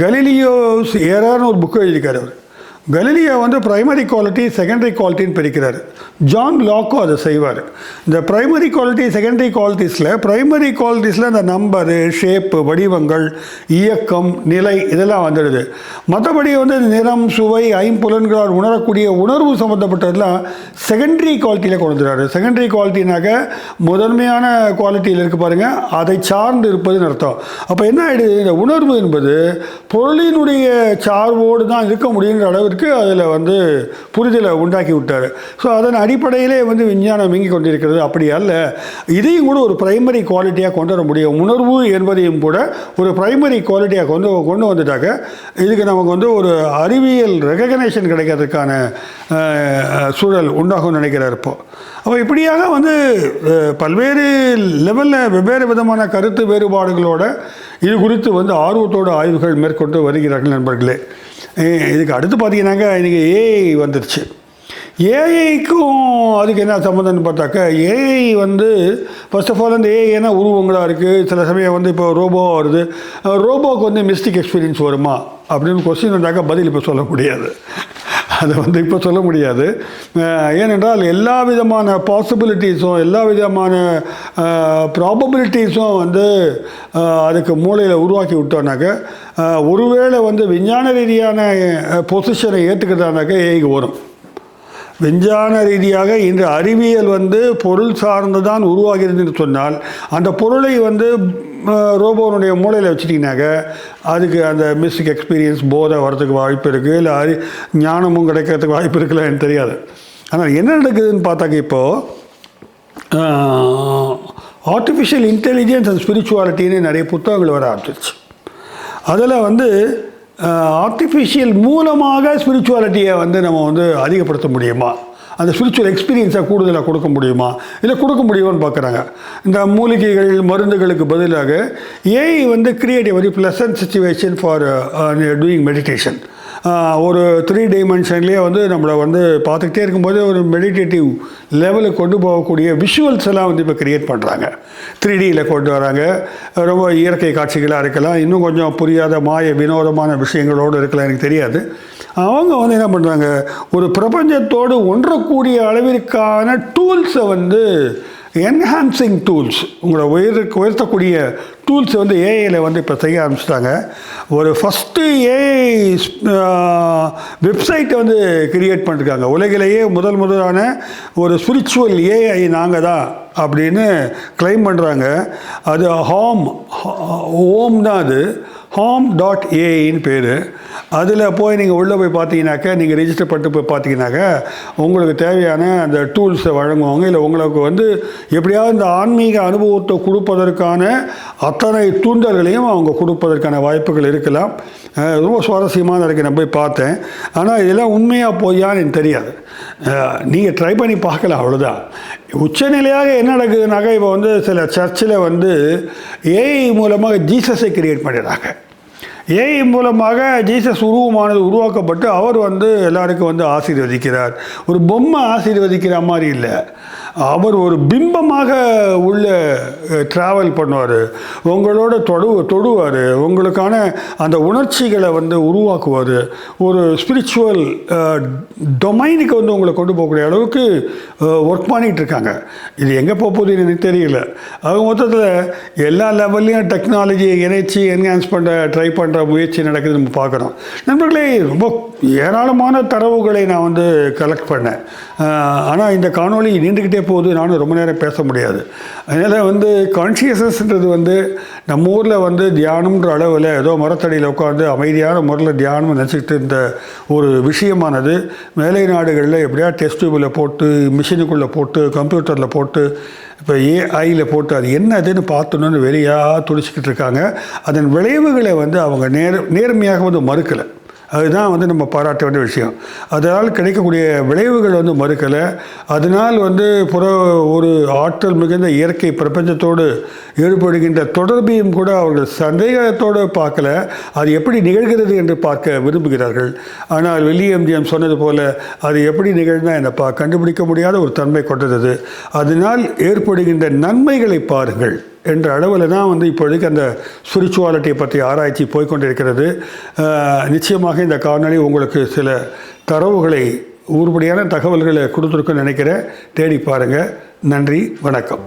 கலீலியோஸ் ஏரார்னு ஒரு புக்கு எழுதியிருக்கார் அவர். கலீலியோ வந்து பிரைமரி குவாலிட்டி செகண்டரி குவாலிட்டின்னு பிரிக்கிறார். ஜான் லாக்கோ அதை செய்வார். இந்த பிரைமரி குவாலிட்டி செகண்டரி குவாலிட்டிஸில் பிரைமரி குவாலிட்டிஸில் அந்த நம்பரு, ஷேப்பு, வடிவங்கள், இயக்கம், நிலை இதெல்லாம் வந்துடுது. மற்றபடி வந்து நிறம், சுவை, ஐம்புலன்களால் உணரக்கூடிய உணர்வு சம்மந்தப்பட்டதெல்லாம் செகண்டரி குவாலிட்டியில் கொண்டு வந்துடுறாரு. செகண்டரி குவாலிட்டினாக்க முதன்மையான குவாலிட்டியில் இருக்குது பாருங்கள், அதை சார்ந்து இருப்பதுன்னு அர்த்தம். அப்போ என்ன ஆகிடுது, இந்த உணர்வு என்பது பொருளினுடைய சார்போடு தான் இருக்க முடியுன்ற அளவிற்கு அதில் வந்து புரிதலை உண்டாக்கி விட்டார். ஸோ அதன் அடிப்படையிலே வந்து விஞ்ஞானம் இயங்கி கொண்டிருக்கிறது. அப்படி அல்ல, இதையும் கூட ஒரு பிரைமரி குவாலிட்டியாக கொண்டு வர முடியும். உணர்வு என்பதையும் கூட ஒரு பிரைமரி குவாலிட்டியாக கொண்டு வந்துட்டாக்க இதுக்கு நமக்கு வந்து ஒரு அறிவியல் ரெகக்னேஷன் கிடைக்கிறதுக்கான சூழல் உண்டாகும் நினைக்கிறார் இப்போ. அப்போ இப்படியாக வந்து பல்வேறு லெவலில் வெவ்வேறு விதமான கருத்து வேறுபாடுகளோட இது குறித்து வந்து ஆர்வத்தோடு ஆய்வுகள் மேற்கொண்டு வருகிறார்கள் நண்பர்களே. இதுக்கு அடுத்து பார்த்தீங்கன்னாக்கா இன்றைக்கி ஏஐ வந்துருச்சு. ஏஐக்கும் அதுக்கு என்ன சம்மந்தம்னு பார்த்தாக்கா, ஏஐ வந்து ஃபர்ஸ்ட் ஆஃப் ஆல் அந்த ஏஐனா உருவங்களாக இருக்குது. சில சமயம் வந்து இப்போ ரோபோவாக வருது. ரோபோவுக்கு வந்து மிஸ்டிக் எக்ஸ்பீரியன்ஸ் வருமா அப்படின்னு கொஸ்டின் வந்தாக்கா பதில் இப்போ சொல்ல முடியாது. அதை வந்து இப்போ சொல்ல முடியாது. ஏனென்றால் எல்லா விதமான பாசிபிலிட்டிஸும் எல்லா விதமான ப்ராபபிலிட்டிஸும் வந்து அதுக்கு மூளையில் உருவாக்கி விட்டோன்னாக்க, ஒருவேளை வந்து விஞ்ஞான ரீதியான பொசிஷனை ஏற்றுக்கிறதானாக்கா ஏஐக்கு வரும். விஞ்ஞான ரீதியாக இன்று அறிவியல் வந்து பொருள் சார்ந்து தான் உருவாகிறது சொன்னால், அந்த பொருளை வந்து ரோபோனுடைய மூளையில் வச்சுட்டிங்கனாக்க அதுக்கு அந்த மிஸ்டிக் எக்ஸ்பீரியன்ஸ் போதை வரதுக்கு வாய்ப்பு இருக்குது, இல்லை ஞானமும் கிடைக்கிறதுக்கு வாய்ப்பு இருக்குல்ல எனக்கு தெரியாது. ஆனால் என்ன நடக்குதுன்னு பார்த்தாக்க இப்போது ஆர்டிஃபிஷியல் இன்டெலிஜென்ஸ் அண்ட் ஸ்பிரிச்சுவாலிட்டின்னு நிறைய புத்தகங்கள் வர ஆரம்பிச்சிருச்சு. அதில் வந்து ஆர்டிஃபிஷியல் மூலமாக ஸ்பிரிச்சுவாலிட்டியை வந்து நம்ம வந்து அதிகப்படுத்த முடியுமா, அந்த ஸ்பிரிச்சுவல் எக்ஸ்பீரியன்ஸை கூடுதலாக கொடுக்க முடியுமா, இல்லை கொடுக்க முடியுமான்னு பார்க்குறாங்க. இந்த மூலிகைகள் மருந்துகளுக்கு பதிலாக ஏஐ வந்து create a very pleasant situation for doing meditation. ஒரு 3 டைமென்ஷன்லேயே வந்து நம்மளை வந்து பார்த்துக்கிட்டே இருக்கும்போது ஒரு மெடிடேட்டிவ் லெவலுக்கு கொண்டு போகக்கூடிய விஷுவல்ஸ் எல்லாம் வந்து இப்போ க்ரியேட் பண்ணுறாங்க. 3Dயில் கொண்டு வராங்க. ரொம்ப இயற்கை காட்சிகளாக இருக்கலாம், இன்னும் கொஞ்சம் புரியாத மாய வினோதமான விஷயங்களோடு இருக்கலாம், எனக்கு தெரியாது. அவங்க வந்து என்ன பண்ணுறாங்க, ஒரு பிரபஞ்சத்தோடு ஒன்றக்கூடிய அளவிற்கான டூல்ஸை வந்து என்ஹான்சிங் டூல்ஸ், உங்களை உயர்த்தக்கூடிய டூல்ஸை வந்து ஏஐயில் வந்து இப்போ செய்ய ஆரம்பிச்சிட்டாங்க. ஒரு ஃபஸ்ட்டு ஏஐ வெப்சைட்டை வந்து கிரியேட் பண்ணிருக்காங்க. உலகிலேயே முதலான ஒரு ஸ்பிரிச்சுவல் ஏஐ நாங்கள் தான் அப்படின்னு கிளைம் பண்ணுறாங்க. அது ஹோம் தான், அது home.ai பேர். அதில் போய் நீங்கள் உள்ளே போய் பார்த்தீங்கன்னாக்கா, நீங்கள் ரெஜிஸ்டர் பண்ணிட்டு போய் பார்த்தீங்கன்னாக்கா உங்களுக்கு தேவையான அந்த டூல்ஸை வழங்குவாங்க. இல்லை உங்களுக்கு வந்து எப்படியாவது இந்த ஆன்மீக அனுபவத்தை கொடுப்பதற்கான அத்தனை தூண்டல்களையும் அவங்க கொடுப்பதற்கான வாய்ப்புகள் இருக்கலாம். ரொம்ப சுவாரஸ்யமாக இருக்குது, நான் போய் பார்த்தேன். ஆனால் இதெல்லாம் உண்மையாக போயான்னு எனக்கு தெரியாது. நீங்கள் ட்ரை பண்ணி பார்க்கலாம், அவ்வளோதான். உச்சநிலையாக என்ன நடக்குதுனாக்கா, இப்போ வந்து சில சர்ச்சில் வந்து ஏஐ மூலமாக ஜீசஸை கிரியேட் பண்ணிடுறாங்க. ஏஐ மூலமாக ஜீசஸ் உருவமானது உருவாக்கப்பட்டு அவர் வந்து எல்லாருக்கும் வந்து ஆசீர்வதிக்கிறார். ஒரு பொம்மை ஆசீர்வதிக்கிற மாதிரி இல்லை, அவர் ஒரு பிம்பமாக உள்ள ட்ராவல் பண்ணுவார், உங்களோட தொடுவார், உங்களுக்கான அந்த உணர்ச்சிகளை வந்து உருவாக்குவார். ஒரு ஸ்பிரிச்சுவல் டொமைனுக்கு வந்து உங்களை கொண்டு போகக்கூடிய அளவுக்கு ஒர்க் பண்ணிகிட்டு இருக்காங்க. இது எங்கே போகுதுன்னு எனக்கு தெரியல. அது மொத்தத்தில் எல்லா லெவல்லையும் டெக்னாலஜியை இணைச்சி என்ஹான்ஸ் ட்ரை பண்ணுற முயற்சி நடக்குது நம்ம பார்க்குறோம். நண்பர்களே, ரொம்ப ஏராளமான தரவுகளை நான் வந்து கலெக்ட் பண்ணேன். ஆனால் இந்த காணொளி நீண்டுக்கிட்டே போகுது, நானும் ரொம்ப நேரம் பேச முடியாது. அதனால் வந்து கான்ஷியஸ்னஸ்ன்றது வந்து நம்ம ஊரில் வந்து தியானம்ன்ற அளவில் ஏதோ மரத்தடியில் உட்காந்து அமைதியான முறையில் தியானம் நினச்சிக்கிட்டு இருந்த ஒரு விஷயமானது மேலை நாடுகளில் எப்படியா டெஸ்ட் டியூபில் போட்டு, மிஷினுக்குள்ளே போட்டு, கம்ப்யூட்டரில் போட்டு, இப்போ ஏஐயில் போட்டு அது என்னதுன்னு பார்த்தணுன்னு வெளியாக துடிச்சிக்கிட்டு இருக்காங்க. அதன் விளைவுகளை வந்து அவங்க நேர்மையாக வந்து மறுக்கலை. அதுதான் வந்து நம்ம பாராட்ட வேண்டிய விஷயம். அதனால் கிடைக்கக்கூடிய விளைவுகள் வந்து மறுக்கலை. அதனால் வந்து ஒரு ஆற்றல் மிகுந்த இயற்கை பிரபஞ்சத்தோடு ஏற்படுகின்ற தொடர்பையும் கூட அவர்கள் சந்தேகத்தோடு பார்க்கல. அது எப்படி நிகழ்கிறது என்று பார்க்க விரும்புகிறார்கள். ஆனால் வில்லியம் ஜேம்ஸ் சொன்னது போல் அது எப்படி நிகழ்ந்தால் என்னப்பா கண்டுபிடிக்க முடியாத ஒரு தன்மை கொண்டது. அதனால் ஏற்படுகின்ற நன்மைகளை பாருங்கள் என்ற அளவில் தான் வந்து இப்பொழுதுக்கு அந்த ஸ்பிரிச்சுவாலிட்டியை பற்றி ஆராய்ச்சி போய்கொண்டிருக்கிறது. நிச்சயமாக இந்த காணொளி உங்களுக்கு சில தரவுகளை, உருப்படியான தகவல்களை கொடுத்துருக்குன்னு நினைக்கிறேன். தேடி பாருங்கள். நன்றி, வணக்கம்.